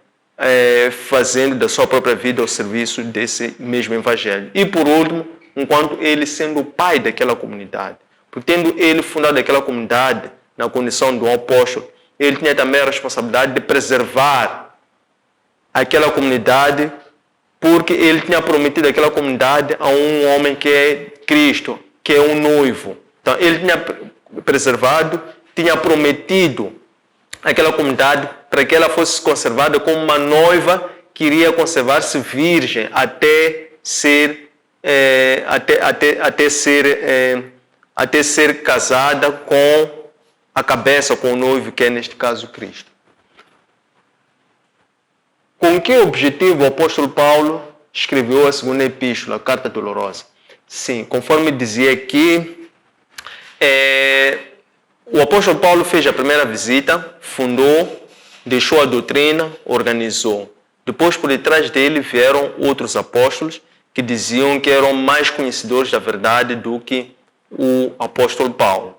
fazendo da sua própria vida ao serviço desse mesmo evangelho. E por último, enquanto ele sendo o pai daquela comunidade, porque tendo ele fundado aquela comunidade na condição de um apóstolo, ele tinha também a responsabilidade de preservar aquela comunidade, porque ele tinha prometido aquela comunidade a um homem que é Cristo, que é um noivo. Então, ele tinha preservado, tinha prometido aquela comunidade para que ela fosse conservada como uma noiva que iria conservar-se virgem até ser casada com a cabeça, com o noivo, que é neste caso Cristo. Com que objetivo o apóstolo Paulo escreveu a segunda epístola, a Carta Dolorosa? Sim, conforme dizia aqui, o apóstolo Paulo fez a primeira visita, fundou, deixou a doutrina, organizou. Depois, por detrás dele, vieram outros apóstolos que diziam que eram mais conhecedores da verdade do que o apóstolo Paulo.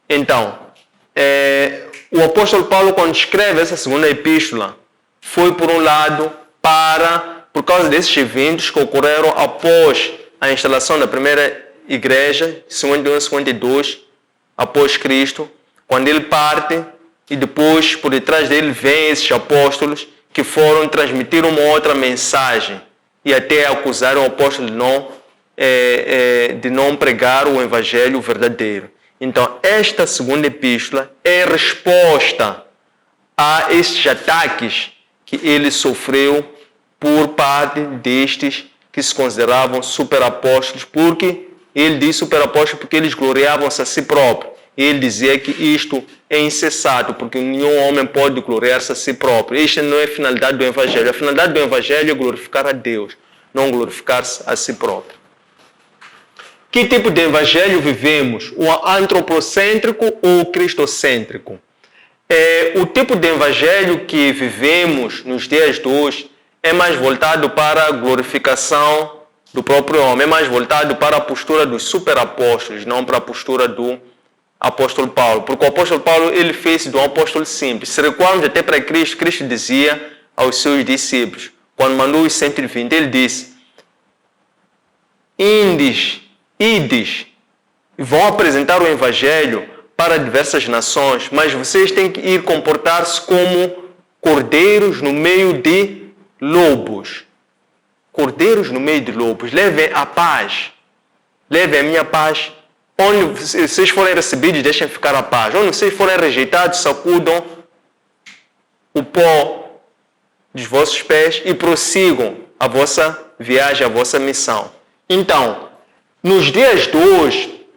Então, o apóstolo Paulo, quando escreve essa segunda epístola, foi, por um lado, por causa desses eventos que ocorreram após a instalação da primeira igreja, 51 e 52, após Cristo, quando ele parte, e depois, por detrás dele, vêm esses apóstolos que foram transmitir uma outra mensagem e até acusar o apóstolo de não pregar o evangelho verdadeiro. Então, esta segunda epístola é resposta a esses ataques que ele sofreu por parte destes que se consideravam superapóstolos, porque ele diz superapóstolos porque eles gloriavam-se a si próprios. Ele dizia que isto é insensato, porque nenhum homem pode gloriar-se a si próprio. Esta não é a finalidade do Evangelho. A finalidade do Evangelho é glorificar a Deus, não glorificar-se a si próprio. Que tipo de Evangelho vivemos? O antropocêntrico ou o cristocêntrico? O tipo de Evangelho que vivemos nos dias de hoje é mais voltado para a glorificação do próprio homem, é mais voltado para a postura dos superapóstolos, não para a postura do apóstolo Paulo, porque o apóstolo Paulo ele fez de um apóstolo simples. Se recuarmos até para Cristo, Cristo dizia aos seus discípulos, quando mandou os 120, ele disse: ides, vão apresentar o evangelho para diversas nações, mas vocês têm que ir comportar-se como cordeiros no meio de lobos. Cordeiros no meio de lobos. Levem a paz. Levem a minha paz. Onde vocês forem recebidos, deixem ficar a paz. Onde vocês forem rejeitados, sacudam o pó dos vossos pés e prossigam a vossa viagem, a vossa missão. Então, nos dias de hoje,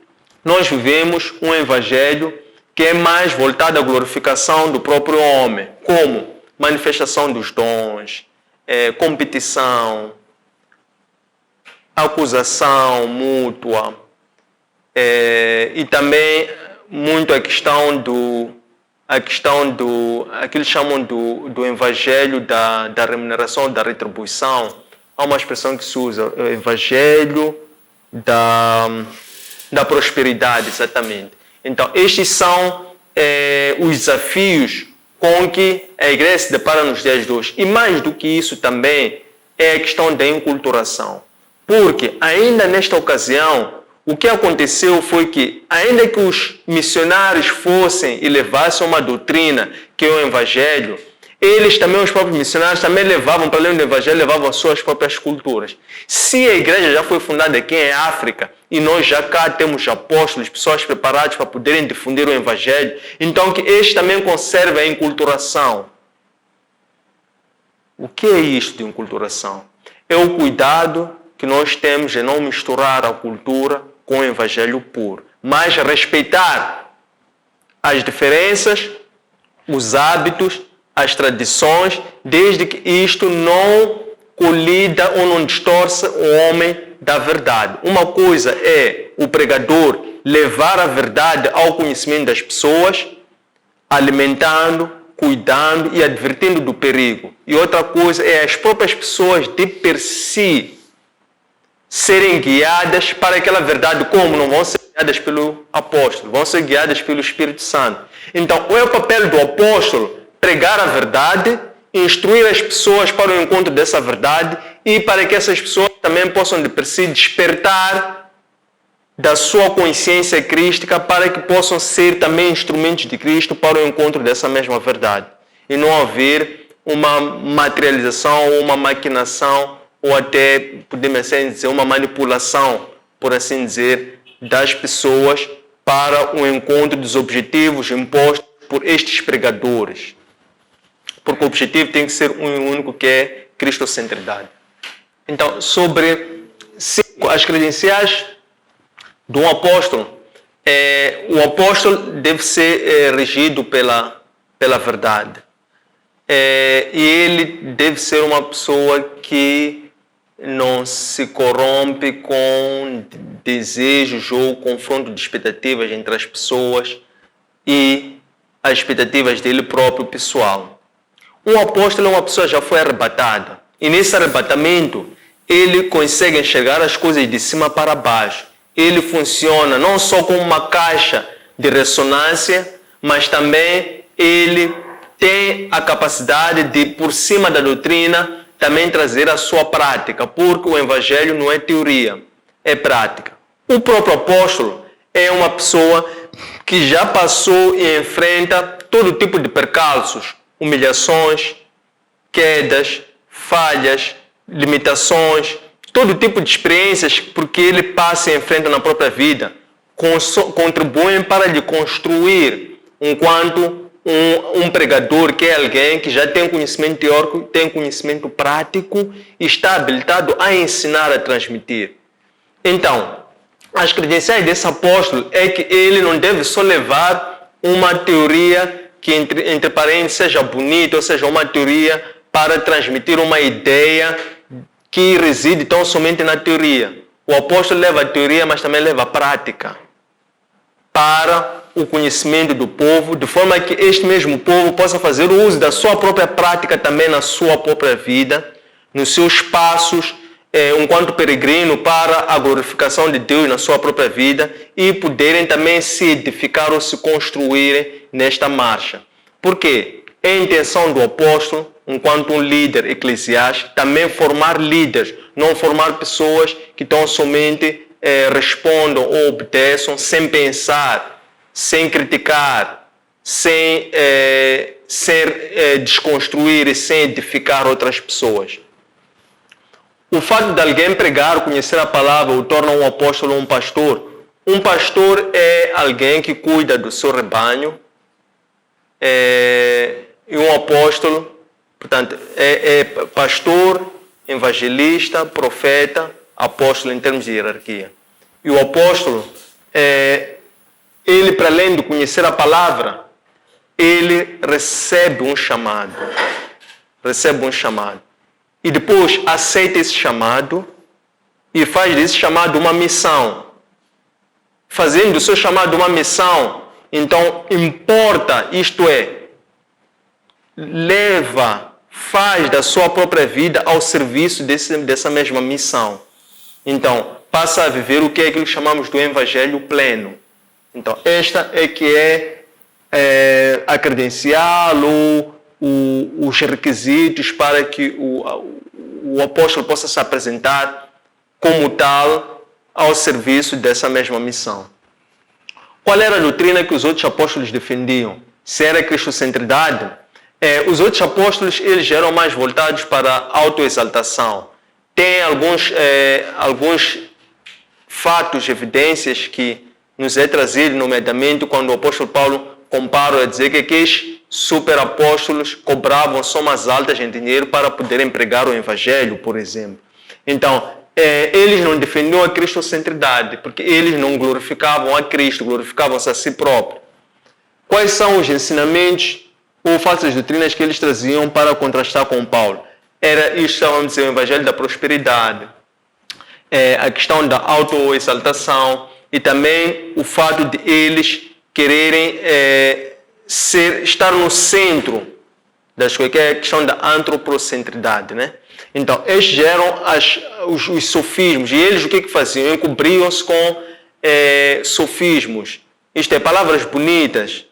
nós vivemos um evangelho que é mais voltado à glorificação do próprio homem, como manifestação dos dons, competição, acusação mútua, e também muito a questão do aquilo chamam do evangelho da remuneração, da retribuição. Há uma expressão que se usa, o evangelho da prosperidade, exatamente. Então, estes são os desafios com que a igreja se depara nos dias de hoje. E mais do que isso também é a questão da enculturação. Porque ainda nesta ocasião, o que aconteceu foi que, ainda que os missionários fossem e levassem uma doutrina, que é o evangelho, eles também, os próprios missionários, também levavam, para além do evangelho, levavam as suas próprias culturas. Se a igreja já foi fundada aqui em África, e nós já cá temos apóstolos, pessoas preparadas para poderem difundir o evangelho, então que eles também conservem a enculturação. O que é isto de enculturação? É o cuidado que nós temos de não misturar a cultura com o evangelho puro, mas respeitar as diferenças, os hábitos, as tradições, desde que isto não colida ou não distorça o homem da verdade. Uma coisa é o pregador levar a verdade ao conhecimento das pessoas, alimentando, cuidando e advertindo do perigo. E outra coisa é as próprias pessoas de per si serem guiadas para aquela verdade. Como? Não vão ser guiadas pelo apóstolo, vão ser guiadas pelo Espírito Santo. Então, qual é o papel do apóstolo? Pregar a verdade, instruir as pessoas para o encontro dessa verdade e para que essas pessoas também possam de per si despertar da sua consciência crística para que possam ser também instrumentos de Cristo para o encontro dessa mesma verdade. E não haver uma materialização ou uma maquinação ou até, podemos assim dizer, uma manipulação, por assim dizer, das pessoas para o encontro dos objetivos impostos por estes pregadores. Porque o objetivo tem que ser um único, que é cristocentridade. Então, sobre as credenciais de um apóstolo, o apóstolo deve ser regido pela verdade. E ele deve ser uma pessoa que não se corrompe com desejos ou confronto de expectativas entre as pessoas e as expectativas dele próprio pessoal. Um apóstolo é uma pessoa que já foi arrebatada. E nesse arrebatamento, ele consegue enxergar as coisas de cima para baixo. Ele funciona não só como uma caixa de ressonância, mas também ele tem a capacidade de, por cima da doutrina, também trazer a sua prática, porque o evangelho não é teoria, é prática. O próprio apóstolo é uma pessoa que já passou e enfrenta todo tipo de percalços, humilhações, quedas, falhas, limitações, todo tipo de experiências, porque ele passa e enfrenta na própria vida, contribuem para lhe construir enquanto um pregador, que é alguém que já tem conhecimento teórico, tem conhecimento prático e está habilitado a ensinar, a transmitir. Então, as credenciais desse apóstolo é que ele não deve só levar uma teoria que, entre parênteses, seja bonita, ou seja, uma teoria para transmitir uma ideia que reside tão somente na teoria. O apóstolo leva a teoria, mas também leva a prática para o conhecimento do povo, de forma que este mesmo povo possa fazer o uso da sua própria prática também na sua própria vida, nos seus passos, enquanto peregrino para a glorificação de Deus na sua própria vida e poderem também se edificar ou se construírem nesta marcha. Por quê? É a intenção do apóstolo, enquanto um líder eclesiástico, também formar líderes, não formar pessoas que tão somente respondam ou obedeçam sem pensar, sem criticar, sem desconstruir e sem edificar outras pessoas. O fato de alguém pregar, conhecer a palavra, o torna um apóstolo ou um pastor. Um pastor é alguém que cuida do seu rebanho, e um apóstolo, portanto, é pastor, evangelista, profeta, apóstolo em termos de hierarquia. E o apóstolo, ele, para além de conhecer a palavra, ele recebe um chamado. Recebe um chamado. E depois aceita esse chamado e faz desse chamado uma missão. Fazendo do seu chamado uma missão, então importa, isto é, faz da sua própria vida ao serviço dessa mesma missão. Então, passa a viver o que é aquilo que chamamos do evangelho pleno. Então, esta é que é a credencial ou os requisitos para que o apóstolo possa se apresentar como tal ao serviço dessa mesma missão. Qual era a doutrina que os outros apóstolos defendiam? Se era a cristocentridade? Os outros apóstolos eles eram mais voltados para a autoexaltação. Tem alguns fatos, evidências que nos é trazido, nomeadamente quando o apóstolo Paulo compara a dizer que aqueles superapóstolos cobravam somas altas em dinheiro para poderem pregar o evangelho, por exemplo. Então, eles não defendiam a cristocentridade, porque eles não glorificavam a Cristo, glorificavam-se a si próprios. Quais são os ensinamentos ou falsas doutrinas que eles traziam para contrastar com Paulo? Era isto, vamos dizer, o evangelho da prosperidade, a questão da autoexaltação e também o fato de eles quererem estar no centro das coisas, que é a questão da antropocentridade, né? Então, estes eram os sofismos, e eles o que faziam? Encobriam-se com sofismos, isto é, palavras bonitas,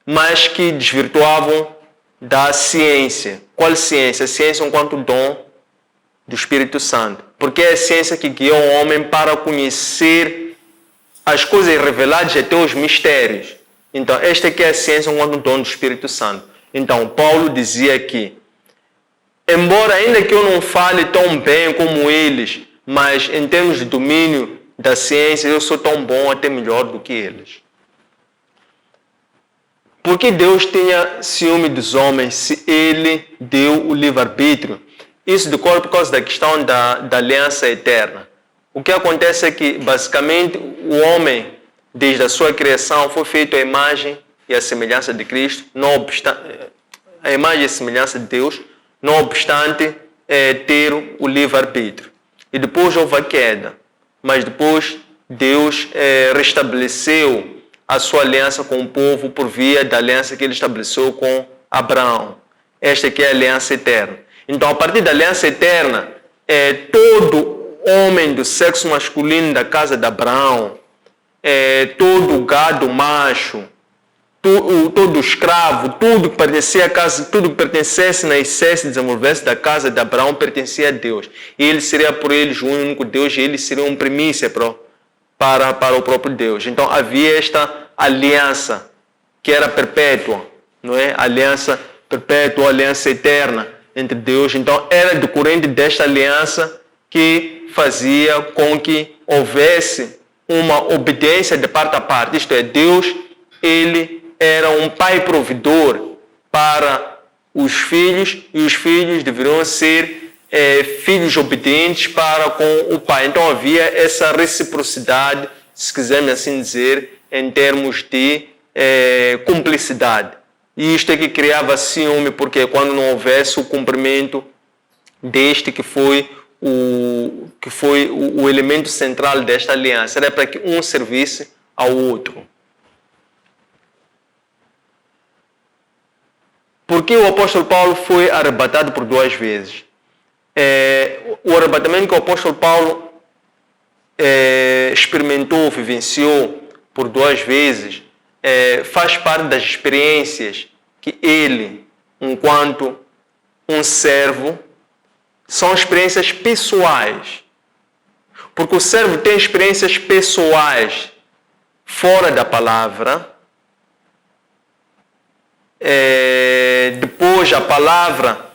mas que desvirtuavam da ciência. Qual ciência? A ciência enquanto dom do Espírito Santo. Porque é a ciência que guiou o homem para conhecer as coisas reveladas até os mistérios. Então, esta aqui é a ciência enquanto dom do Espírito Santo. Então, Paulo dizia que, embora ainda que eu não fale tão bem como eles, mas em termos de domínio da ciência, eu sou tão bom, até melhor do que eles. Por que Deus tinha ciúme dos homens se Ele deu o livre-arbítrio? Isso decorre por causa da questão da aliança eterna. O que acontece é que, basicamente, o homem, desde a sua criação, foi feito à imagem e à semelhança de Cristo, não obstante, a imagem e a semelhança de Deus, não obstante ter o livre-arbítrio. E depois houve a queda, mas depois Deus restabeleceu a sua aliança com o povo por via da aliança que ele estabeleceu com Abraão. Esta que é a aliança eterna. Então, a partir da aliança eterna, todo homem do sexo masculino da casa de Abraão, todo gado macho, todo escravo, tudo que pertencia à casa, tudo que pertencesse, nascesse, desenvolvesse da casa de Abraão, pertencia a Deus. E ele seria por eles o único Deus, e eles seriam uma primícia para o próprio Deus. Então havia esta aliança que era perpétua, não é? Aliança perpétua, aliança eterna entre Deus. Então era decorrente desta aliança que fazia com que houvesse uma obediência de parte a parte. Isto é, Deus, ele era um pai provedor para os filhos, e os filhos deveriam ser filhos obedientes para com o pai. Então havia essa reciprocidade, se quisermos assim dizer, em termos de cumplicidade. E isto é que criava ciúme, porque quando não houvesse o cumprimento deste que foi o elemento central desta aliança, era para que um servisse ao outro. Por que o apóstolo Paulo foi arrebatado por 2 vezes? O arrebatamento que o apóstolo Paulo experimentou, vivenciou por 2 vezes, faz parte das experiências que ele, enquanto um servo, são experiências pessoais. Porque o servo tem experiências pessoais fora da palavra. Depois a palavra,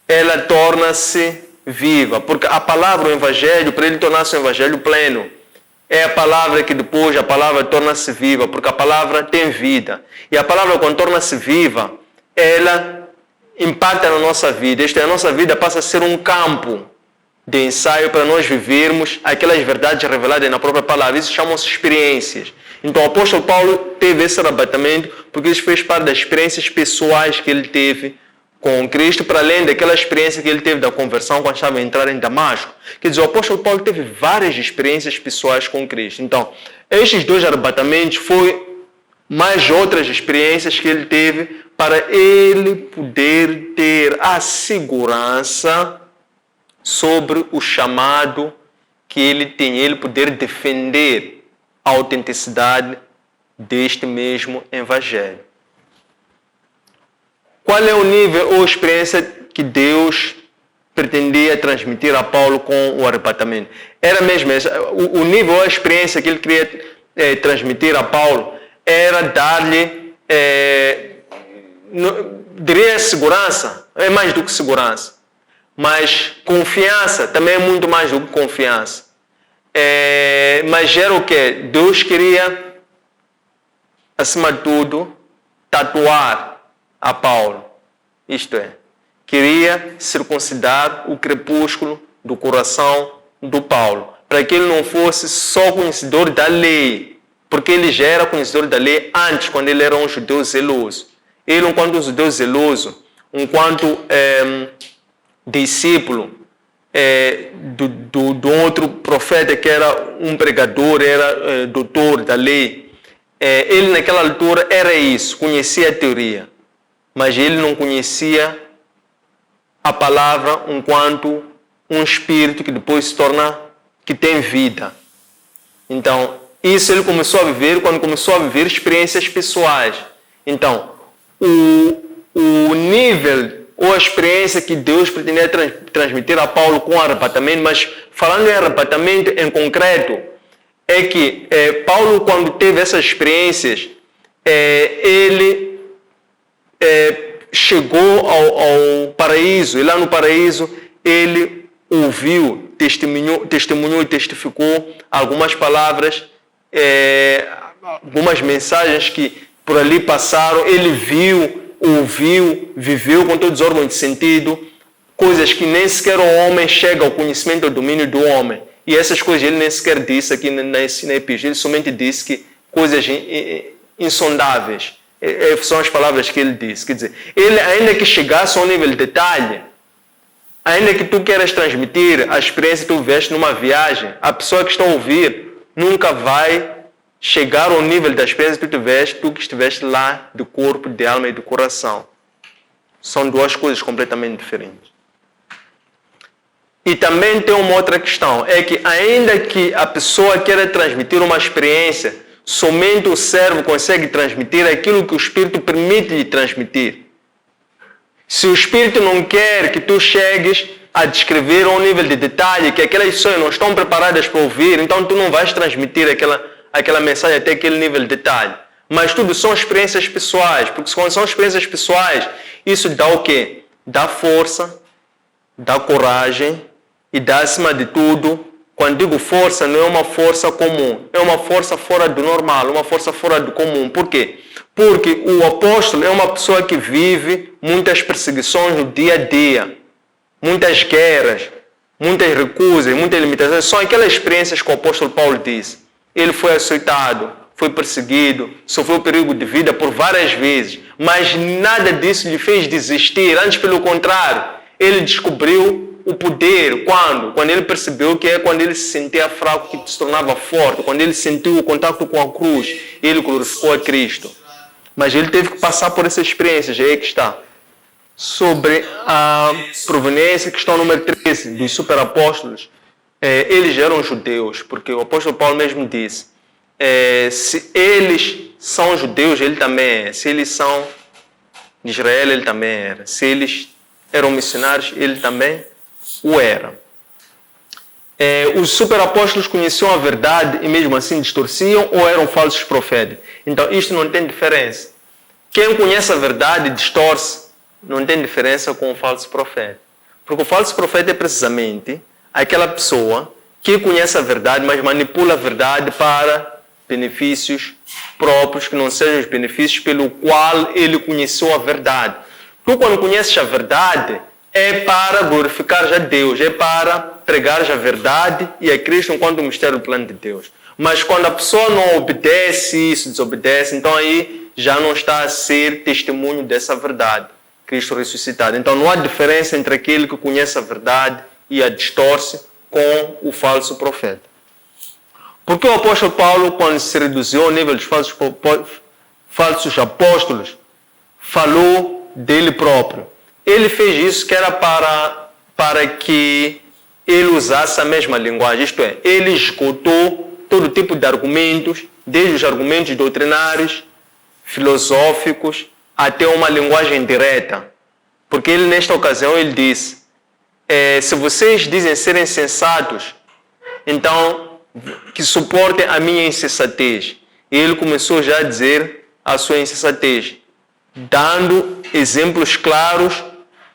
ela torna-se viva, porque a palavra, o evangelho, para ele tornar-se um evangelho pleno, é a palavra que depois a palavra torna-se viva, porque a palavra tem vida, e a palavra, quando torna-se viva, ela impacta na nossa vida. Isto é, a nossa vida passa a ser um campo de ensaio para nós vivermos aquelas verdades reveladas na própria palavra. Isso chamam-se experiências. Então o apóstolo Paulo teve esse arrebatamento porque isso fez parte das experiências pessoais que ele teve com Cristo, para além daquela experiência que ele teve da conversão quando estava a entrar em Damasco. Quer dizer, o apóstolo Paulo teve várias experiências pessoais com Cristo. Então, estes 2 arrebatamentos foi mais outras experiências que ele teve para ele poder ter a segurança sobre o chamado que ele tem, ele poder defender a autenticidade deste mesmo evangelho. Qual é o nível ou experiência que Deus pretendia transmitir a Paulo com o arrebatamento? Era mesmo essa. O nível ou a experiência que ele queria transmitir a Paulo era dar-lhe, diria segurança, é mais do que segurança, mas confiança também é muito mais do que confiança. Mas era o quê? Deus queria, acima de tudo, tatuar a Paulo. Isto é, queria circuncidar o crepúsculo do coração do Paulo, para que ele não fosse só conhecedor da lei, porque ele já era conhecedor da lei antes, quando ele era um judeu zeloso. Ele, enquanto judeu zeloso, enquanto discípulo do outro profeta que era um pregador, era doutor da lei, ele naquela altura era isso, conhecia a teoria, mas ele não conhecia a palavra enquanto um espírito que depois se torna, que tem vida. Então, isso ele começou a viver quando começou a viver experiências pessoais. Então, o nível ou a experiência que Deus pretendia transmitir a Paulo com o arrebatamento, mas falando em arrebatamento em concreto, é que Paulo, quando teve essas experiências, ele chegou ao paraíso, e lá no paraíso ele ouviu, testemunhou e testificou algumas palavras, algumas mensagens que por ali passaram. Ele viu, ouviu, viveu com todos os órgãos de sentido, coisas que nem sequer o homem chega ao conhecimento, ao domínio do homem. E essas coisas ele nem sequer disse aqui na epístola, ele somente disse que coisas insondáveis. São as palavras que ele disse. Quer dizer, ele, ainda que chegasse ao nível de detalhe, ainda que tu queiras transmitir a experiência que tu viveste numa viagem, a pessoa que está a ouvir nunca vai chegar ao nível da experiência que tu tiveste, tu que estiveste lá de corpo, de alma e de coração. São duas coisas completamente diferentes. E também tem uma outra questão, é que ainda que a pessoa queira transmitir uma experiência, somente o servo consegue transmitir aquilo que o Espírito permite lhe transmitir. Se o Espírito não quer que tu chegues a descrever a um nível de detalhe que aquelas pessoas não estão preparadas para ouvir, então tu não vais transmitir aquela mensagem até aquele nível de detalhe. Mas tudo são experiências pessoais, porque quando são experiências pessoais, isso dá o quê? Dá força, dá coragem e dá, acima de tudo, quando digo força, não é uma força comum, é uma força fora do normal, uma força fora do comum. Por quê? Porque o apóstolo é uma pessoa que vive muitas perseguições no dia a dia, muitas guerras, muitas recusas, muitas limitações. São aquelas experiências que o apóstolo Paulo diz. Ele foi açoitado, foi perseguido, sofreu perigo de vida por várias vezes, mas nada disso lhe fez desistir. Antes, pelo contrário, ele descobriu o poder. Quando? Quando ele percebeu que é quando ele se sentia fraco que se tornava forte, quando ele sentiu o contato com a cruz, ele glorificou a Cristo. Mas ele teve que passar por essa experiência, já é que está. Sobre a proveniência, questão número 13, dos superapóstolos, eles eram judeus, porque o apóstolo Paulo mesmo disse, se eles são judeus, ele também é. Se eles são de Israel, ele também era. Se eles eram missionários, ele também o era. Os superapóstolos conheciam a verdade e mesmo assim distorciam ou eram falsos profetas? Então, isto não tem diferença. Quem conhece a verdade distorce, não tem diferença com o falso profeta. Porque o falso profeta é precisamente aquela pessoa que conhece a verdade, mas manipula a verdade para benefícios próprios, que não sejam os benefícios pelo qual ele conheceu a verdade. Tu, quando conheces a verdade, é para glorificar a Deus, é para pregar a verdade e a Cristo enquanto o mistério do plano de Deus. Mas quando a pessoa não obedece isso, desobedece, então aí já não está a ser testemunho dessa verdade, Cristo ressuscitado. Então não há diferença entre aquele que conhece a verdade e a distorce com o falso profeta. Porque o apóstolo Paulo, quando se reduziu ao nível dos falsos apóstolos, falou dele próprio. Ele fez isso que era para que ele usasse a mesma linguagem, isto é, ele esgotou todo tipo de argumentos, desde os argumentos doutrinários, filosóficos, até uma linguagem direta. Porque ele, nesta ocasião, ele disse, se vocês dizem serem sensatos, então que suportem a minha insensatez. E ele começou já a dizer a sua insensatez, dando exemplos claros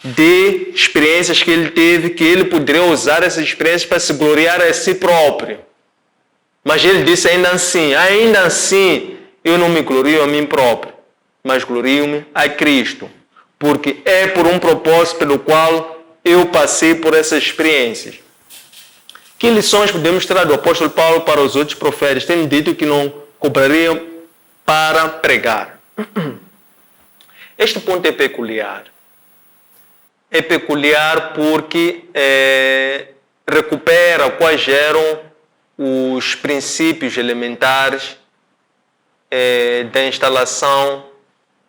de experiências que ele teve, que ele poderia usar essas experiências para se gloriar a si próprio. Mas ele disse ainda assim, eu não me glorio a mim próprio, mas glorio-me a Cristo, porque é por um propósito pelo qual eu passei por essas experiências. Que lições podemos tirar do apóstolo Paulo para os outros profetas? Tem dito que não cobrariam para pregar. Este ponto é peculiar. É peculiar porque recupera quais eram os princípios elementares da instalação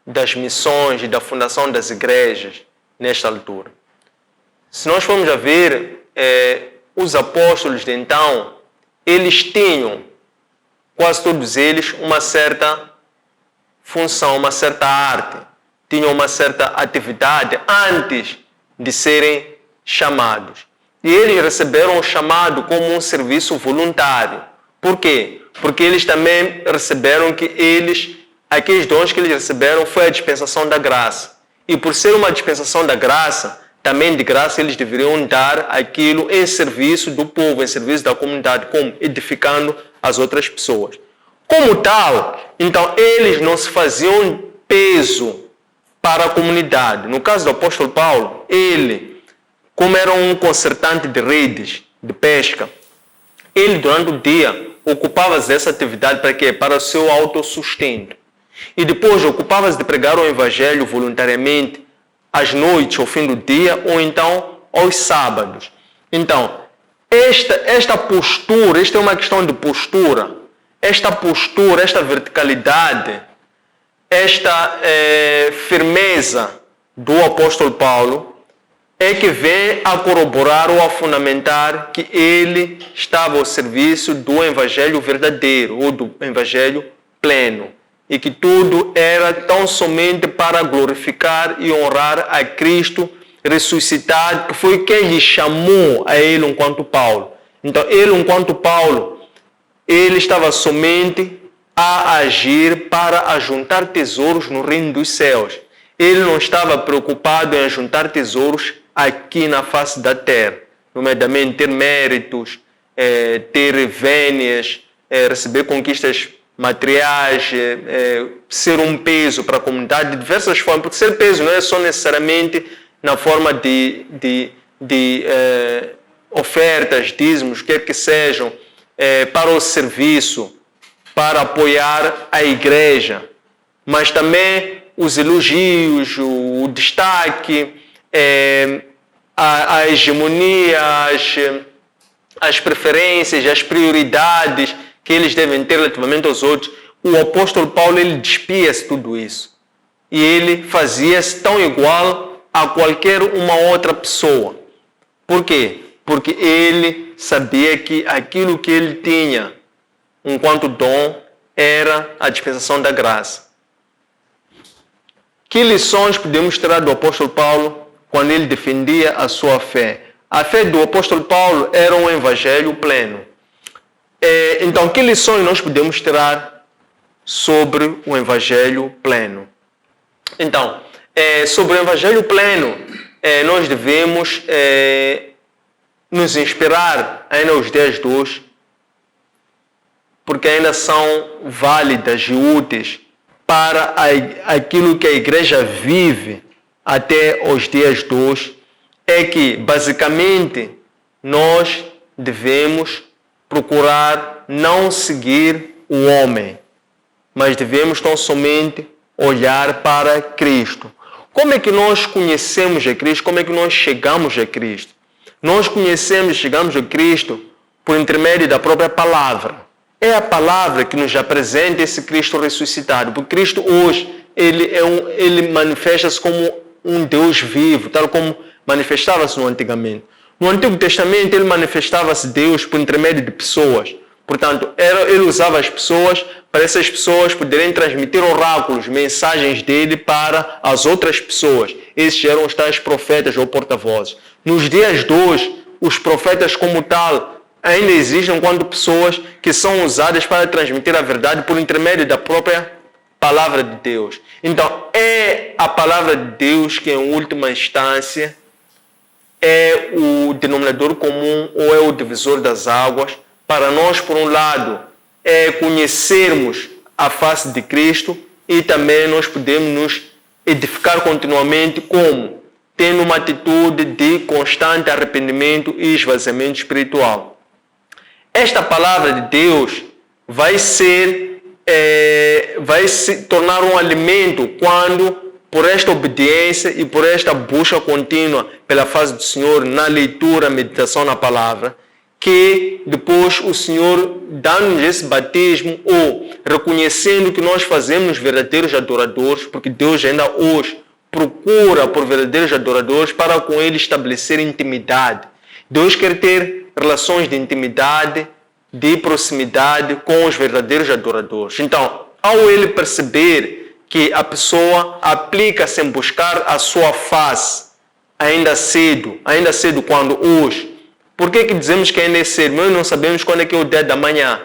das missões e da fundação das igrejas nesta altura. Se nós formos a ver, os apóstolos de então, eles tinham, quase todos eles, uma certa função, uma certa arte, tinham uma certa atividade antes de serem chamados. E eles receberam o chamado como um serviço voluntário. Por quê? Porque eles também receberam aqueles dons que eles receberam foi a dispensação da graça. E por ser uma dispensação da graça, também de graça eles deveriam dar aquilo em serviço do povo, em serviço da comunidade, como edificando as outras pessoas. Como tal, então eles não se faziam peso para a comunidade. No caso do apóstolo Paulo, ele, como era um consertante de redes de pesca, ele durante o dia ocupava-se dessa atividade para quê? Para o seu autossustento. E depois ocupava-se de pregar o evangelho voluntariamente às noites, ao fim do dia, ou então aos sábados. Então, esta postura, esta é uma questão de postura, esta postura, esta verticalidade, esta firmeza do apóstolo Paulo é que vem a corroborar ou a fundamentar que ele estava ao serviço do evangelho verdadeiro ou do evangelho pleno e que tudo era tão somente para glorificar e honrar a Cristo ressuscitado, que foi quem lhe chamou a ele enquanto Paulo. Então, ele enquanto Paulo, ele estava somente a agir para ajuntar tesouros no reino dos céus. Ele não estava preocupado em ajuntar tesouros aqui na face da terra, nomeadamente ter méritos, ter vênias, receber conquistas materiais, ser um peso para a comunidade de diversas formas, porque ser peso não é só necessariamente na forma de ofertas, dízimos, quer que sejam, para o serviço, para apoiar a igreja, mas também os elogios, o destaque, a hegemonia, as preferências, as prioridades que eles devem ter relativamente aos outros. O apóstolo Paulo, ele despia-se tudo isso. E ele fazia-se tão igual a qualquer uma outra pessoa. Por quê? Porque ele sabia que aquilo que ele tinha enquanto dom era a dispensação da graça. Que lições podemos tirar do apóstolo Paulo quando ele defendia a sua fé? A fé do apóstolo Paulo era um evangelho pleno. Então, que lições nós podemos tirar sobre o evangelho pleno? Então, sobre o evangelho pleno, nós devemos nos inspirar ainda aos dias de hoje, porque ainda são válidas e úteis para aquilo que a igreja vive até os dias de hoje, é que, basicamente, nós devemos procurar não seguir o homem, mas devemos tão somente olhar para Cristo. Como é que nós conhecemos a Cristo? Como é que nós chegamos a Cristo? Nós conhecemos e chegamos a Cristo por intermédio da própria palavra. É a palavra que nos apresenta esse Cristo ressuscitado. Porque Cristo hoje, ele manifesta-se como um Deus vivo, tal como manifestava-se no antigamente. No Antigo Testamento, ele manifestava-se Deus por intermédio de pessoas. Portanto, ele usava as pessoas para essas pessoas poderem transmitir oráculos, mensagens dele para as outras pessoas. Esses eram os tais profetas ou porta-vozes. Nos dias de hoje, os profetas como tal ainda existem enquanto pessoas que são usadas para transmitir a verdade por intermédio da própria palavra de Deus. Então, é a palavra de Deus que, em última instância, é o denominador comum ou é o divisor das águas para nós, por um lado, conhecermos a face de Cristo e também nós podemos nos edificar continuamente como? Tendo uma atitude de constante arrependimento e esvaziamento espiritual. Esta palavra de Deus vai se tornar um alimento quando, por esta obediência e por esta busca contínua pela face do Senhor na leitura, meditação na palavra, que depois o Senhor dá-nos esse batismo ou reconhecendo que nós fazemos verdadeiros adoradores, porque Deus ainda hoje procura por verdadeiros adoradores para com Ele estabelecer intimidade. Deus quer ter relações de intimidade, de proximidade com os verdadeiros adoradores. Então, ao Ele perceber que a pessoa aplica-se em buscar a sua face ainda cedo quando hoje. Por que dizemos que ainda é cedo? Nós não sabemos quando é que é o dia da manhã.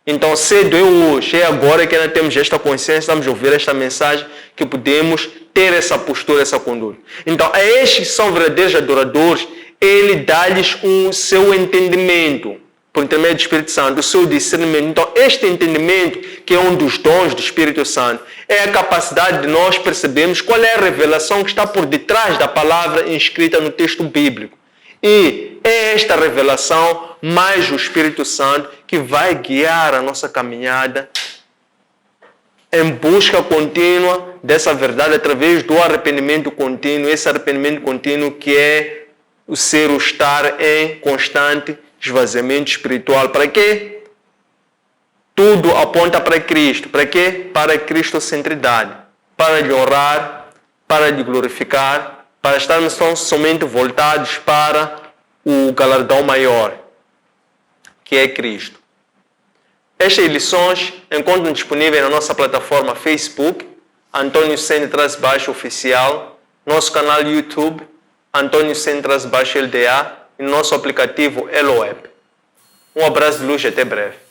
Então, cedo é hoje, é agora que ainda temos esta consciência, estamos a ouvir esta mensagem, que podemos ter essa postura, essa conduta. Então, a estes que são verdadeiros adoradores, Ele dá-lhes o seu entendimento, por intermédio do Espírito Santo, o seu discernimento. Então, este entendimento, que é um dos dons do Espírito Santo, é a capacidade de nós percebermos qual é a revelação que está por detrás da palavra inscrita no texto bíblico. E é esta revelação, mais o Espírito Santo, que vai guiar a nossa caminhada em busca contínua dessa verdade através do arrependimento contínuo. Esse arrependimento contínuo que é o estar em constante esvaziamento espiritual. Para quê? Tudo aponta para Cristo. Para quê? Para a cristocentridade. Para lhe honrar para de glorificar, para estarmos somente voltados para o galardão maior, que é Cristo. Estas lições encontram disponíveis na nossa plataforma Facebook, Antônio Sene_Oficial, nosso canal YouTube, Antônio Sene_LDA e nosso aplicativo Elo App. Um abraço de luz e até breve.